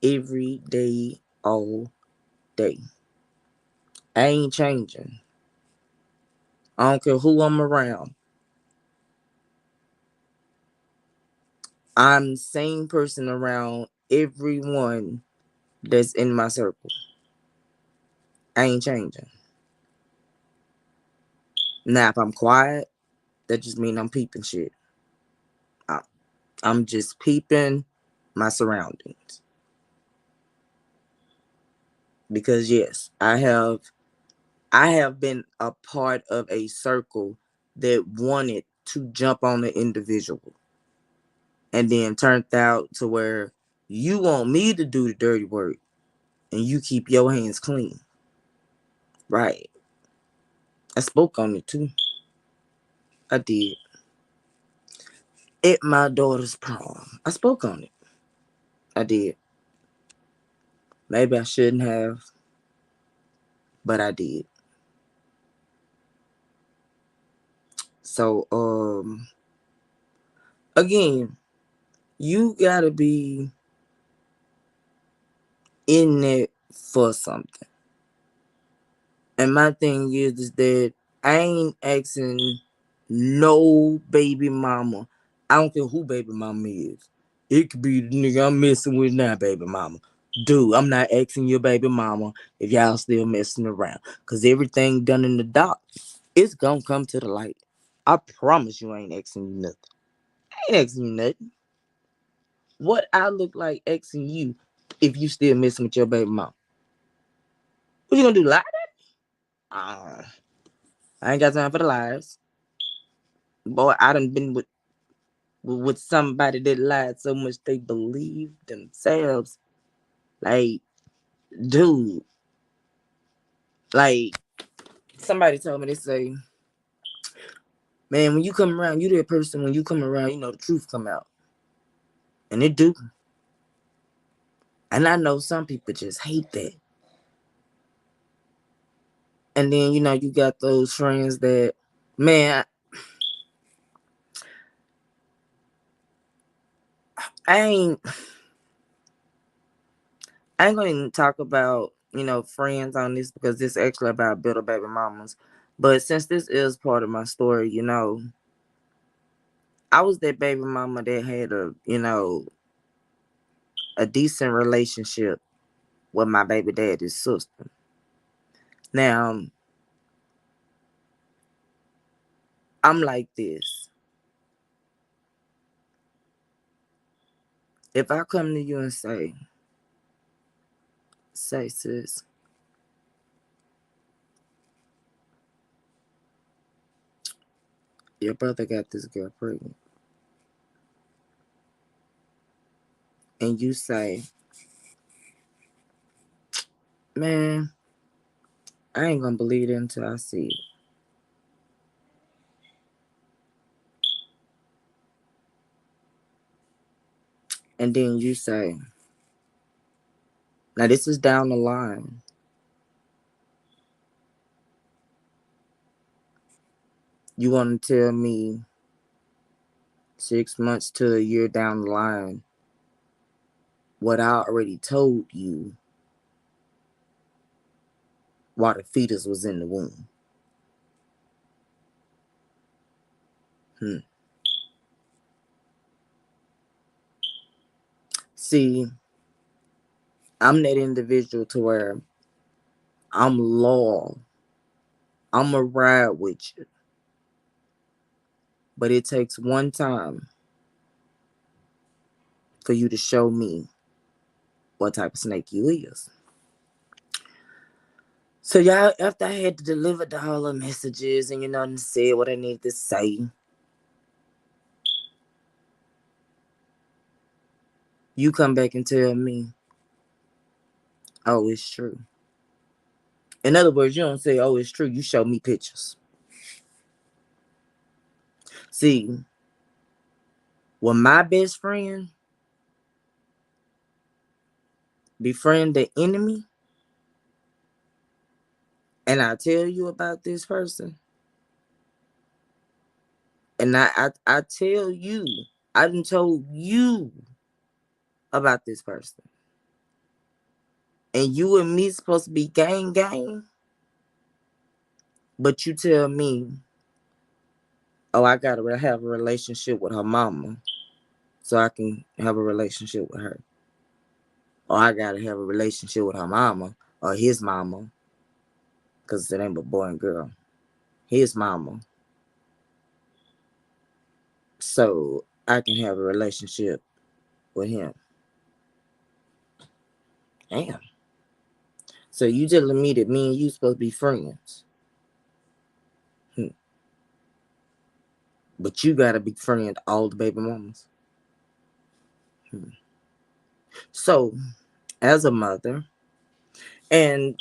every day, all day. I ain't changing. I don't care who I'm around. I'm the same person around everyone that's in my circle. I ain't changing. Now, if I'm quiet, that just means I'm peeping shit. I, I'm just peeping my surroundings. Because yes, I have been a part of a circle that wanted to jump on the individual. And then turned out to where you want me to do the dirty work and you keep your hands clean. Right. I spoke on it too. I did. At my daughter's prom. I spoke on it. I did. Maybe I shouldn't have, but I did. So again, you gotta be in it for something. And my thing is that I ain't asking no baby mama. I don't care who baby mama is. It could be the nigga I'm messing with now, baby mama. Dude, I'm not asking your baby mama if y'all still messing around. Cause everything done in the dark, it's gonna come to the light. I promise you I ain't asking you nothing. I ain't asking you nothing. What I look like asking you if you still messing with your baby mama? What you gonna do? Lie? Uh, I ain't got time for the lies. Boy, I done been with somebody that lied so much they believe themselves. Like, dude, like somebody told me, they say, man, when you come around, you that person, when you come around, the truth come out. And it do. And I know some people just hate that. And then, you got those friends that, man, I ain't I ain't gonna even talk about, friends on this because this is actually about bitter baby mamas. But since this is part of my story, I was that baby mama that had a decent relationship with my baby daddy's sister. Now, I'm like this. If I come to you and say, sis, your brother got this girl pregnant, and you say, man, I ain't gonna believe it until I see it. And then you say, Now, this is down the line. You want to tell me 6 months to a year down the line what I already told you while the fetus was in the womb? See, I'm that individual to where I'm loyal. I'm a ride with you. But it takes one time for you to show me what type of snake you is. So y'all, after I had to deliver all the messages and and said what I needed to say, you come back and tell me, oh, it's true. In other words, you don't say, oh, it's true. You show me pictures. See, when my best friend befriend the enemy, and I tell you about this person, and I tell you, I done told you about this person, and you and me supposed to be gang, but you tell me, oh, I gotta have a relationship with her mama so I can have a relationship with her. Or I gotta have a relationship with her mama or his mama, because it ain't but boy and girl. His mama. So I can have a relationship with him. Damn. So you telling me that me and you supposed to be friends? But you gotta be friend all the baby mamas. So, as a mother, and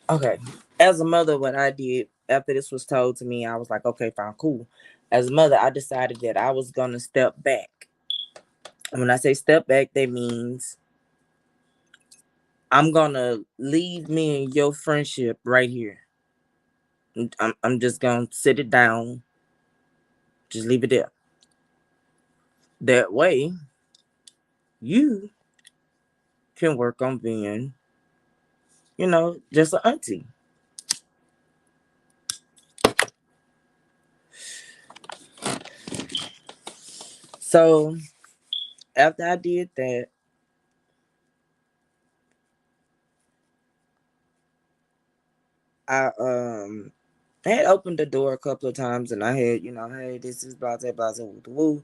okay, as a mother, what I did after this was told to me, I was like, okay, fine, cool. As a mother, I decided that I was gonna step back. And when I say step back, that means I'm gonna leave me and your friendship right here. I'm just gonna sit it down, just leave it there. That way, you can work on being, just an auntie. So after I did that, I had opened the door a couple of times and I had, hey, this is blah blah blah woo woo.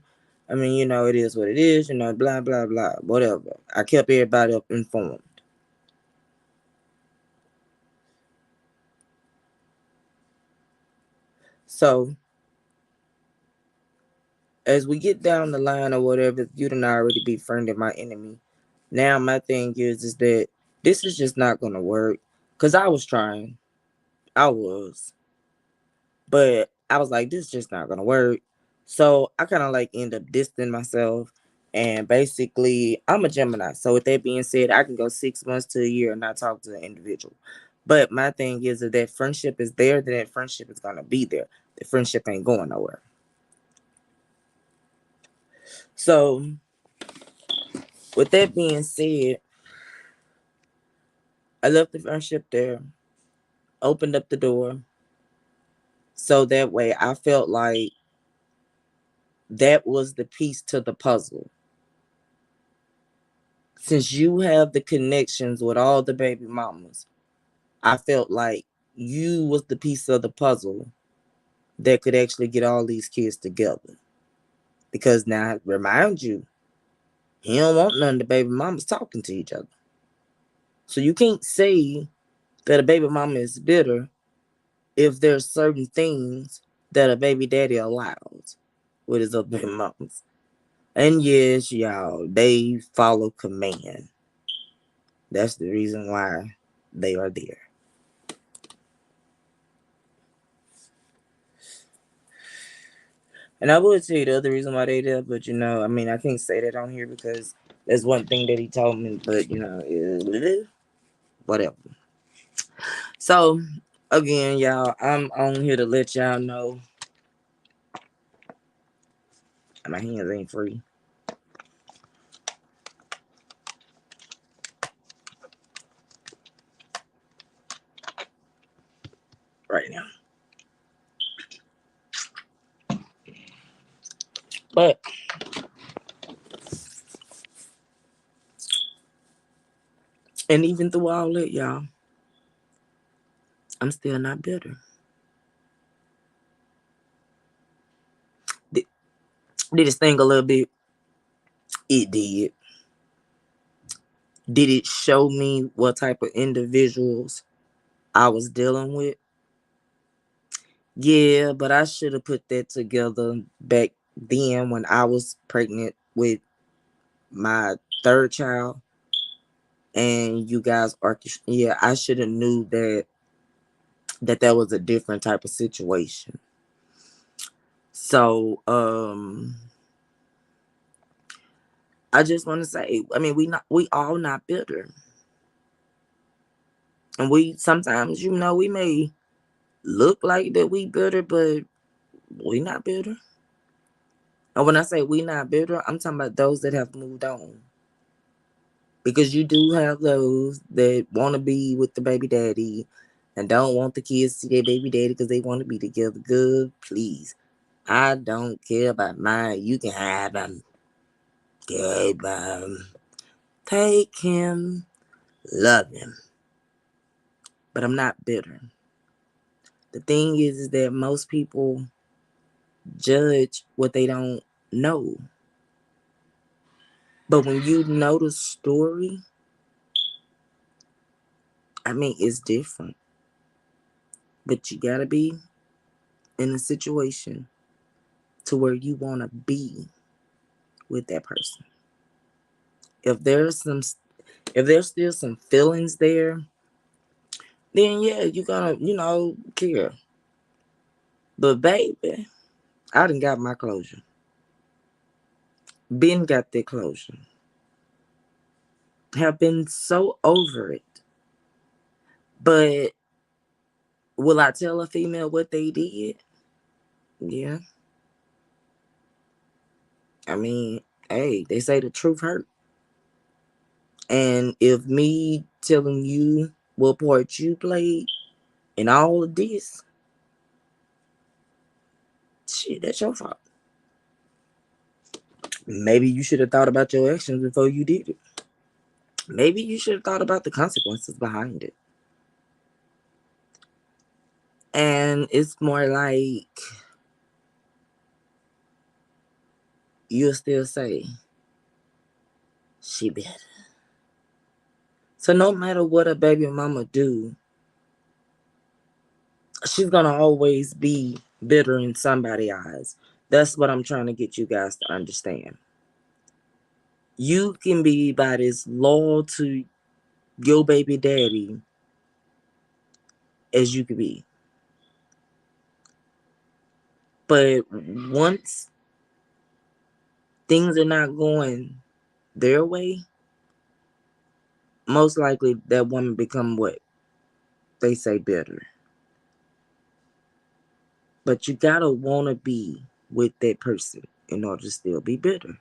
I mean, it is what it is, blah blah blah, whatever. I kept everybody up informed. So as we get down the line or whatever, you done already befriended my enemy. Now my thing is that this is just not gonna work. Cause I was trying. I was. But I was like, this is just not gonna work. So I kind of like end up distancing myself. And basically, I'm a Gemini. So with that being said, I can go 6 months to a year and not talk to an individual. But my thing is that friendship is there, then that friendship is gonna be there. The friendship ain't going nowhere. So with that being said, I left the friendship there, opened up the door. So that way I felt like that was the piece to the puzzle. Since you have the connections with all the baby mamas, I felt like you was the piece of the puzzle that could actually get all these kids together. Because now, remind you, he don't want none of the baby mamas talking to each other. So you can't say that a baby mama is bitter if there's certain things that a baby daddy allows with his other baby mamas. And yes, y'all, they follow command. That's the reason why they are there. And I would tell you the other reason why they there, but I mean, I can't say that on here because there's one thing that he told me, but whatever. So again, y'all, I'm on here to let y'all know my hands ain't free right now. But and even through all that, y'all, I'm still not bitter. Did it sting a little bit? It did. Did it show me what type of individuals I was dealing with? Yeah, but I should have put that together back then when I was pregnant with my third child. And you guys are, yeah, I should have knew that was a different type of situation. So I just want to say, I mean, we all not bitter. And we sometimes, we may look like that we bitter, but we not bitter. And when I say we not bitter, I'm talking about those that have moved on. Because you do have those that want to be with the baby daddy and don't want the kids to see their baby daddy because they want to be together. Good, please. I don't care about mine. You can have him. Give him. Take him. Love him. But I'm not bitter. The thing is that most people judge what they don't know. But when you know the story, I mean, it's different. But you gotta be in a situation to where you want to be with that person. If there's still some feelings there, then yeah, you're gonna, care. But baby, I done got my closure. Been got that closure. Have been so over it. But will I tell a female what they did? Yeah. I mean, hey, they say the truth hurt. And if me telling you what part you played in all of this, shit, that's your fault. Maybe you should have thought about your actions before you did it. Maybe you should have thought about the consequences behind it. And it's more like you'll still say, she better. So no matter what a baby mama do, she's gonna always be bitter in somebody's eyes. That's what I'm trying to get you guys to understand. You can be about as loyal to your baby daddy as you could be. But once things are not going their way, most likely that woman become what they say bitter. But you gotta wanna be with that person in order to still be bitter.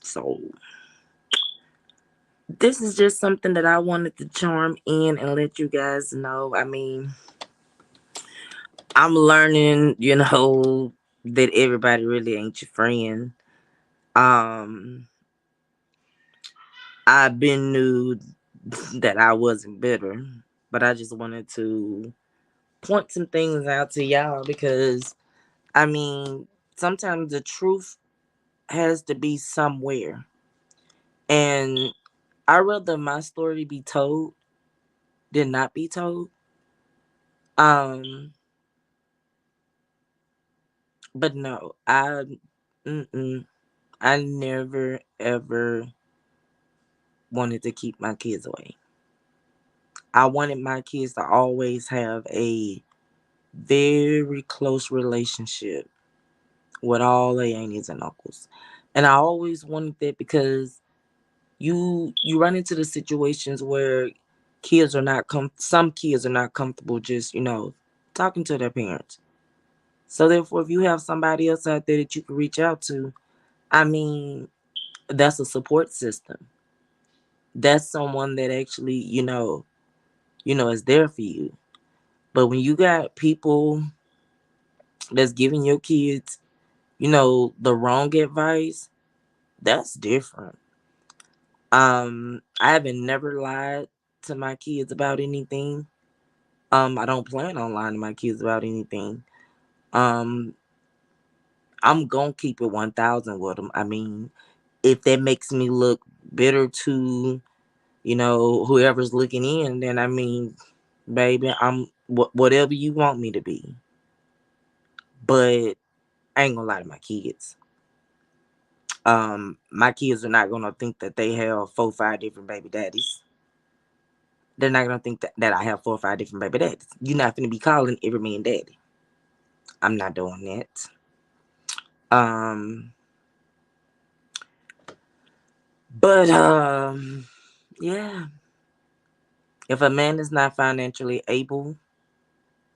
So this is just something that I wanted to charm in and let you guys know. I mean, I'm learning, that everybody really ain't your friend. Um, I've been knew that I wasn't bitter, but I just wanted to point some things out to y'all because, I mean, sometimes the truth has to be somewhere. And I'd rather my story be told than not be told. Um, but no, I never ever wanted to keep my kids away. I wanted my kids to always have a very close relationship with all their aunties and uncles. And I always wanted that because You run into the situations where kids are not some kids are not comfortable just, talking to their parents. So therefore, if you have somebody else out there that you can reach out to, I mean, that's a support system. That's someone that actually, is there for you. But when you got people that's giving your kids, the wrong advice, that's different. I haven't never lied to my kids about anything. I don't plan on lying to my kids about anything. Um, I'm gonna keep it 1,000 with them. I mean, if that makes me look bitter to, whoever's looking in, then I mean, baby, I'm whatever you want me to be. But I ain't gonna lie to my kids. My kids are not gonna think that they have 4 or 5 different baby daddies. They're not gonna think that I have 4 or 5 different baby daddies. You're not gonna be calling every man daddy. I'm not doing that. Um, but yeah. If a man is not financially able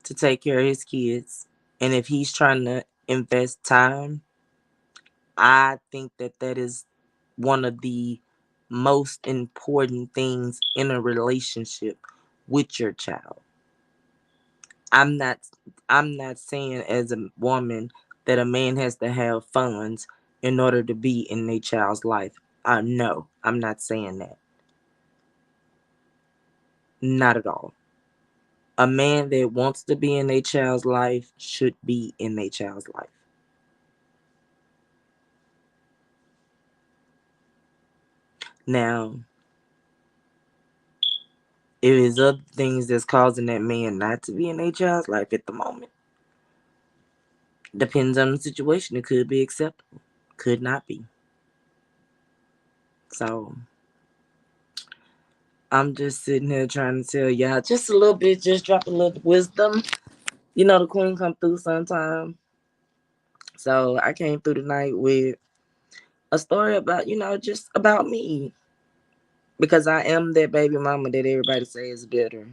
to take care of his kids, and if he's trying to invest time, I think that is one of the most important things in a relationship with your child. I'm not I'm not saying as a woman that a man has to have funds in order to be in a child's life. No, I'm not saying that. Not at all. A man that wants to be in a child's life should be in a child's life. Now, if there's other things that's causing that man not to be in a child's life at the moment, depends on the situation. It could be acceptable, could not be. So I'm just sitting here trying to tell y'all just a little bit, just drop a little wisdom. The queen come through sometime. So I came through tonight with a story about, just about me. Because I am that baby mama that everybody says is better.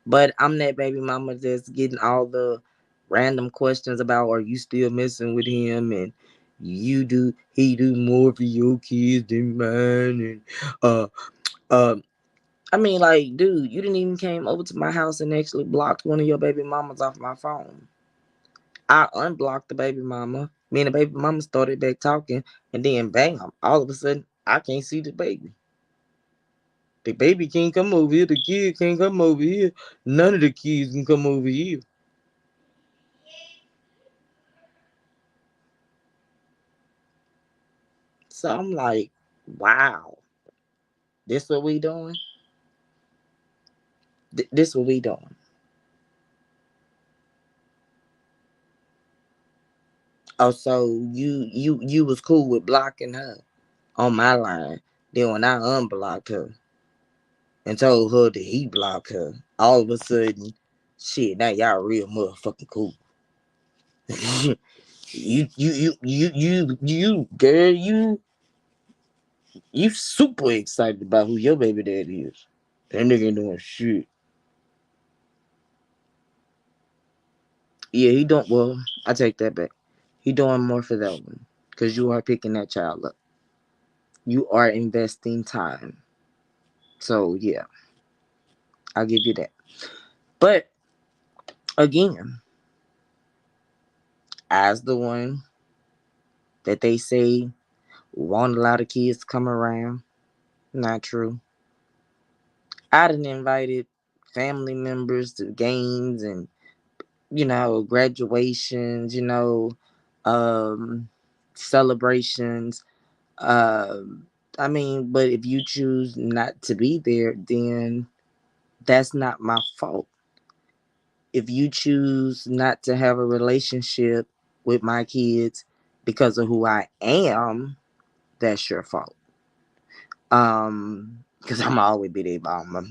But I'm that baby mama that's getting all the random questions about, are you still messing with him, and he do more for your kids than mine, and uh uh I mean, like, dude, you didn't even came over to my house and actually blocked one of your baby mamas off my phone. I unblocked the baby mama. Me and the baby mama started back talking, and then bam, all of a sudden I can't see the baby. The baby can't come over here. The kid can't come over here. None of the kids can come over here. So I'm like, wow, this what we doing? This what we doing? Oh, so you was cool with blocking her on my line. Then when I unblocked her and told her that he blocked her, all of a sudden, shit, now y'all real motherfucking cool. Girl, you super excited about who your baby daddy is. That nigga ain't doing shit. Yeah, he don't. Well, I take that back. He doing more for that one because you are picking that child up. You are investing time. So yeah, I'll give you that. But again, as the one that they say want a lot of kids to come around, not true. I done invited family members to games and graduations, um, celebrations. I mean, but if you choose not to be there, then that's not my fault. If you choose not to have a relationship with my kids because of who I am, that's your fault. Because I'm always be their mama.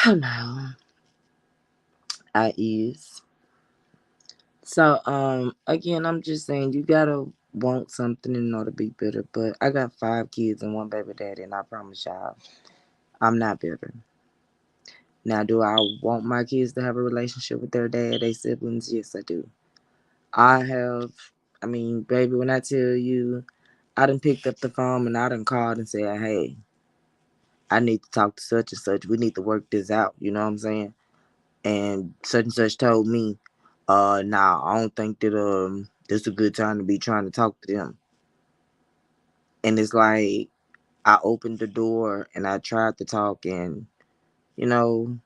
You know, I is. So again, I'm just saying you gotta want something in order to be bitter. But I got 5 kids and one baby daddy, and I promise y'all, I'm not bitter. Now, do I want my kids to have a relationship with their dad, their siblings? Yes, I do. I have, I mean, baby, when I tell you, I done picked up the phone and I done called and said, hey, I need to talk to such and such. We need to work this out. You know what I'm saying? And such told me, nah, I don't think that this is a good time to be trying to talk to them. And it's like I opened the door and I tried to talk, and you know,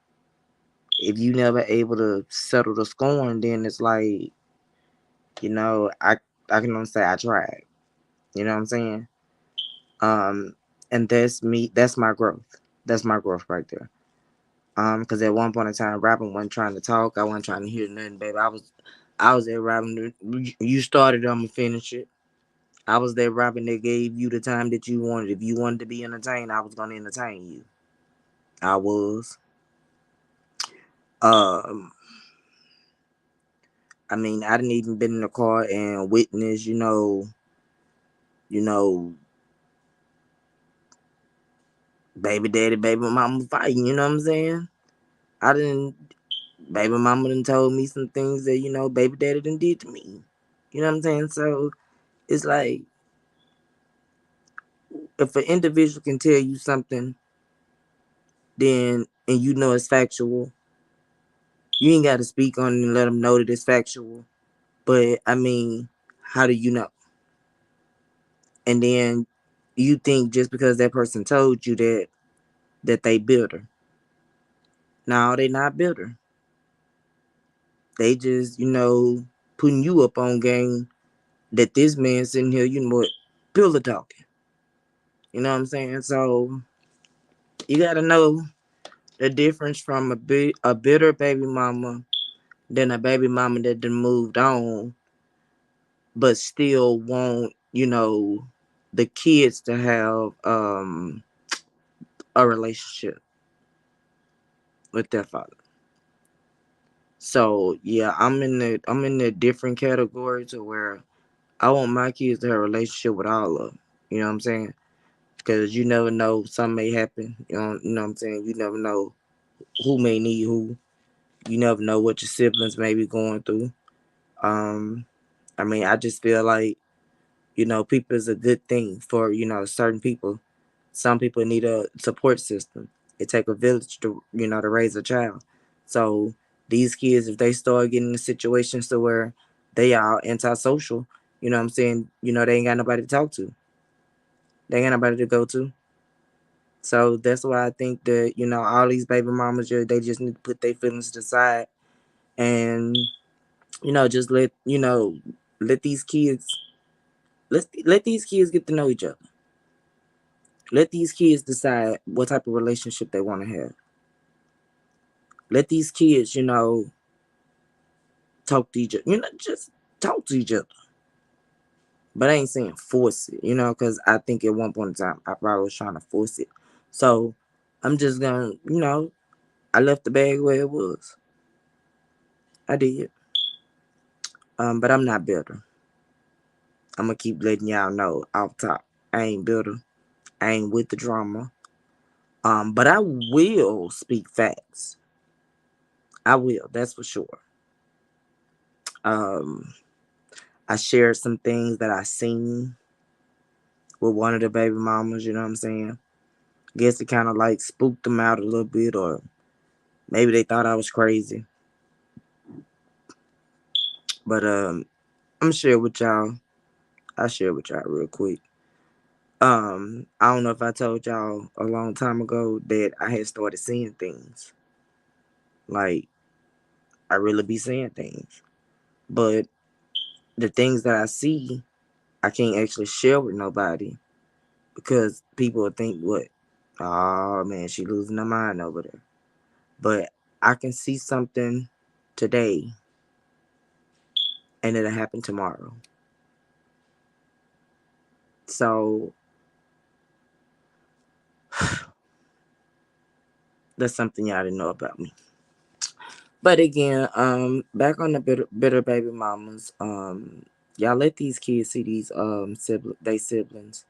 if you never able to settle the scorn, then it's like, you know, I can only say I tried. You know what I'm saying? Um, and that's me. That's my growth. That's my growth right there. Because at one point in time, rapping wasn't trying to talk. I wasn't trying to hear nothing, baby. I was there rapping. You started, I'ma finish it. I was there rapping that gave you the time that you wanted. If you wanted to be entertained, I was gonna entertain you. I was. Um, I mean, I didn't even been in the car and witness, you know, baby daddy, baby mama fighting. You know what I'm saying? I didn't. Baby mama done told me some things that baby daddy done did to me. You know what I'm saying? So it's like if an individual can tell you something, then and you know it's factual, you ain't got to speak on it and let them know that it's factual. But I mean, how do you know? And then you think just because that person told you that they bitter. No, they not bitter. They just putting you up on game that this man sitting here, what, pillow talking. You know what I'm saying? So you got to know the difference from a bitter baby mama than a baby mama that done moved on, but still want the kids to have a relationship with their father. So yeah, I'm in the different category to where I want my kids to have a relationship with all of them. You know what I'm saying? Because you never know, something may happen. You know what I'm saying? You never know who may need who. You never know what your siblings may be going through. Um, I mean, I just feel like people is a good thing for certain people. Some people need a support system. It take a village to raise a child. So these kids, if they start getting in situations to where they are antisocial, you know what I'm saying, they ain't got nobody to talk to. They ain't got nobody to go to. So that's why I think that, all these baby mamas, they just need to put their feelings aside and, just let these kids, let these kids get to know each other. Let these kids decide what type of relationship they want to have. Let these kids, talk to each other. Just talk to each other. But I ain't saying force it, because I think at one point in time I probably was trying to force it. So I'm just gonna, I left the bag where it was. I did. But I'm not bitter. I'm gonna keep letting y'all know off top. I ain't bitter. I ain't with the drama. But I will speak facts. I will. That's for sure. Um, I shared some things that I seen with one of the baby mamas. You know what I'm saying? Guess it kind of like spooked them out a little bit, or maybe they thought I was crazy. But I'm share with y'all. I'll share with y'all real quick. I don't know if I told y'all a long time ago that I had started seeing things. Like I really be seeing things, but the things that I see, I can't actually share with nobody because people will think what, oh man, she losing her mind over there. But I can see something today and it'll happen tomorrow. So that's something y'all didn't know about me. But again, back on the bitter baby mamas. Y'all let these kids see these they siblings.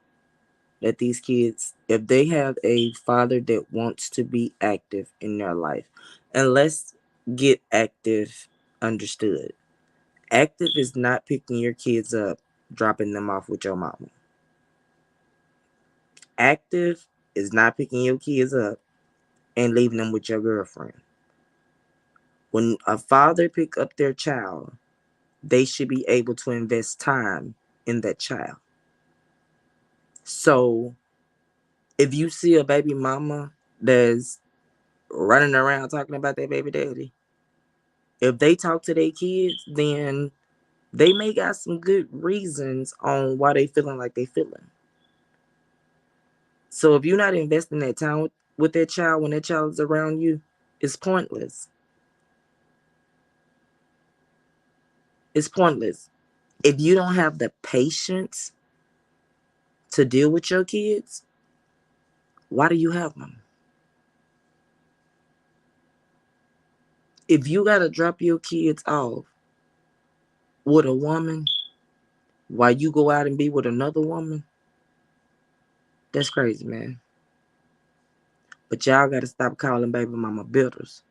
Let these kids, if they have a father that wants to be active in their life, and let's get active understood. Active is not picking your kids up, dropping them off with your mama. Active is not picking your kids up and leaving them with your girlfriend. When a father pick up their child, they should be able to invest time in that child. So if you see a baby mama that's running around talking about their baby daddy, if they talk to their kids, then they may got some good reasons on why they feeling like they feeling. So if you're not investing that time with that child when that child is around you, it's pointless. It's pointless. If you don't have the patience to deal with your kids, why do you have them? If you gotta drop your kids off with a woman while you go out and be with another woman, that's crazy, man. But y'all gotta stop calling baby mama bitters.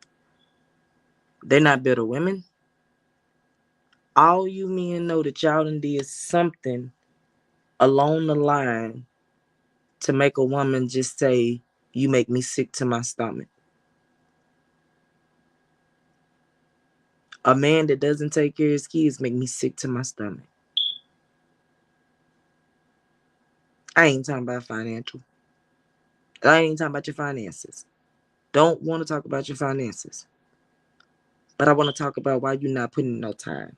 They're not bitter women. All you men know that y'all done did something along the line to make a woman just say, you make me sick to my stomach. A man that doesn't take care of his kids make me sick to my stomach. I ain't talking about financial. I ain't talking about your finances. Don't want to talk about your finances. But I want to talk about why you're not putting in no time.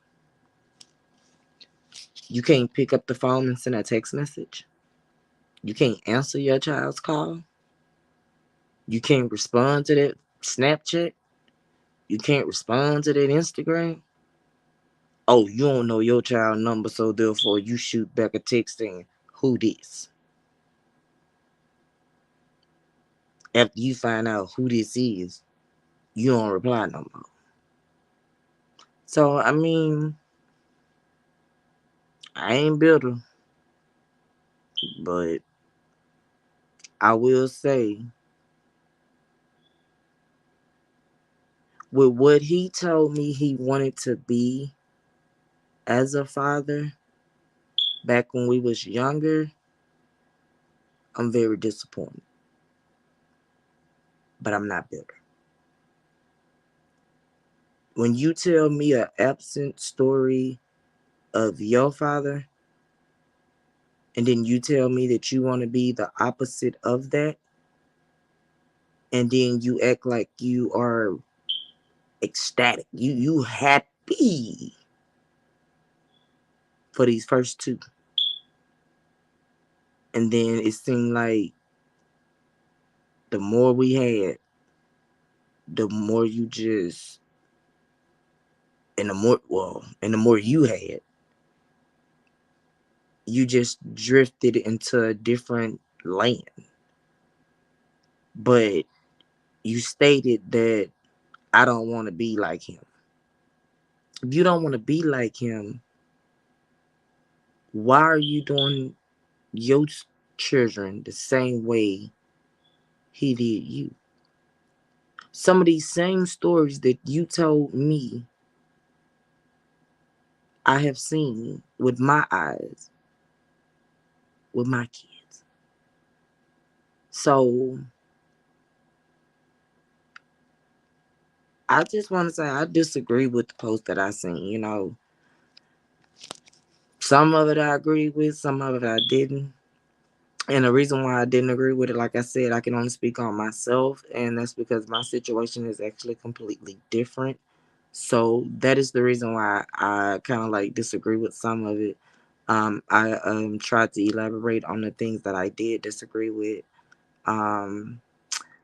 You can't pick up the phone and send a text message. You can't answer your child's call. You can't respond to that Snapchat. You can't respond to that Instagram. Oh, you don't know your child number, so therefore you shoot back a text saying, who this? After you find out who this is, you don't reply no more. So, I mean, I ain't bitter, but I will say, with what he told me he wanted to be as a father back when we was younger, I'm very disappointed. But I'm not bitter. When you tell me an absent story of your father, and then you tell me that you want to be the opposite of that, and then you act like you are ecstatic, you happy for these first two, and then it seemed like the more we had, the more you just, and the more you had, you just drifted into a different land. But you stated that I don't want to be like him. If you don't want to be like him, why are you doing your children the same way he did you? Some of these same stories that you told me, I have seen with my eyes with my kids. So I just want to say I disagree with the post that I seen. Some of it I agreed with, some of it I didn't. And the reason why I didn't agree with it, like I said, I can only speak on myself, and that's because my situation is actually completely different. So that is the reason why I kind of like disagree with some of it. I tried to elaborate on the things that I did disagree with. Um,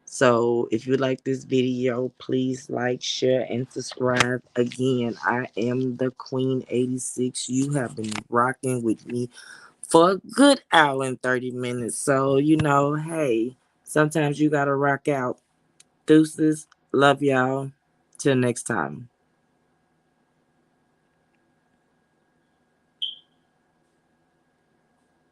so if you like this video, please like, share, and subscribe. Again, I am the Queen 86. You have been rocking with me for a good hour and 30 minutes. So, hey, sometimes you gotta rock out. Deuces. Love y'all. Till next time.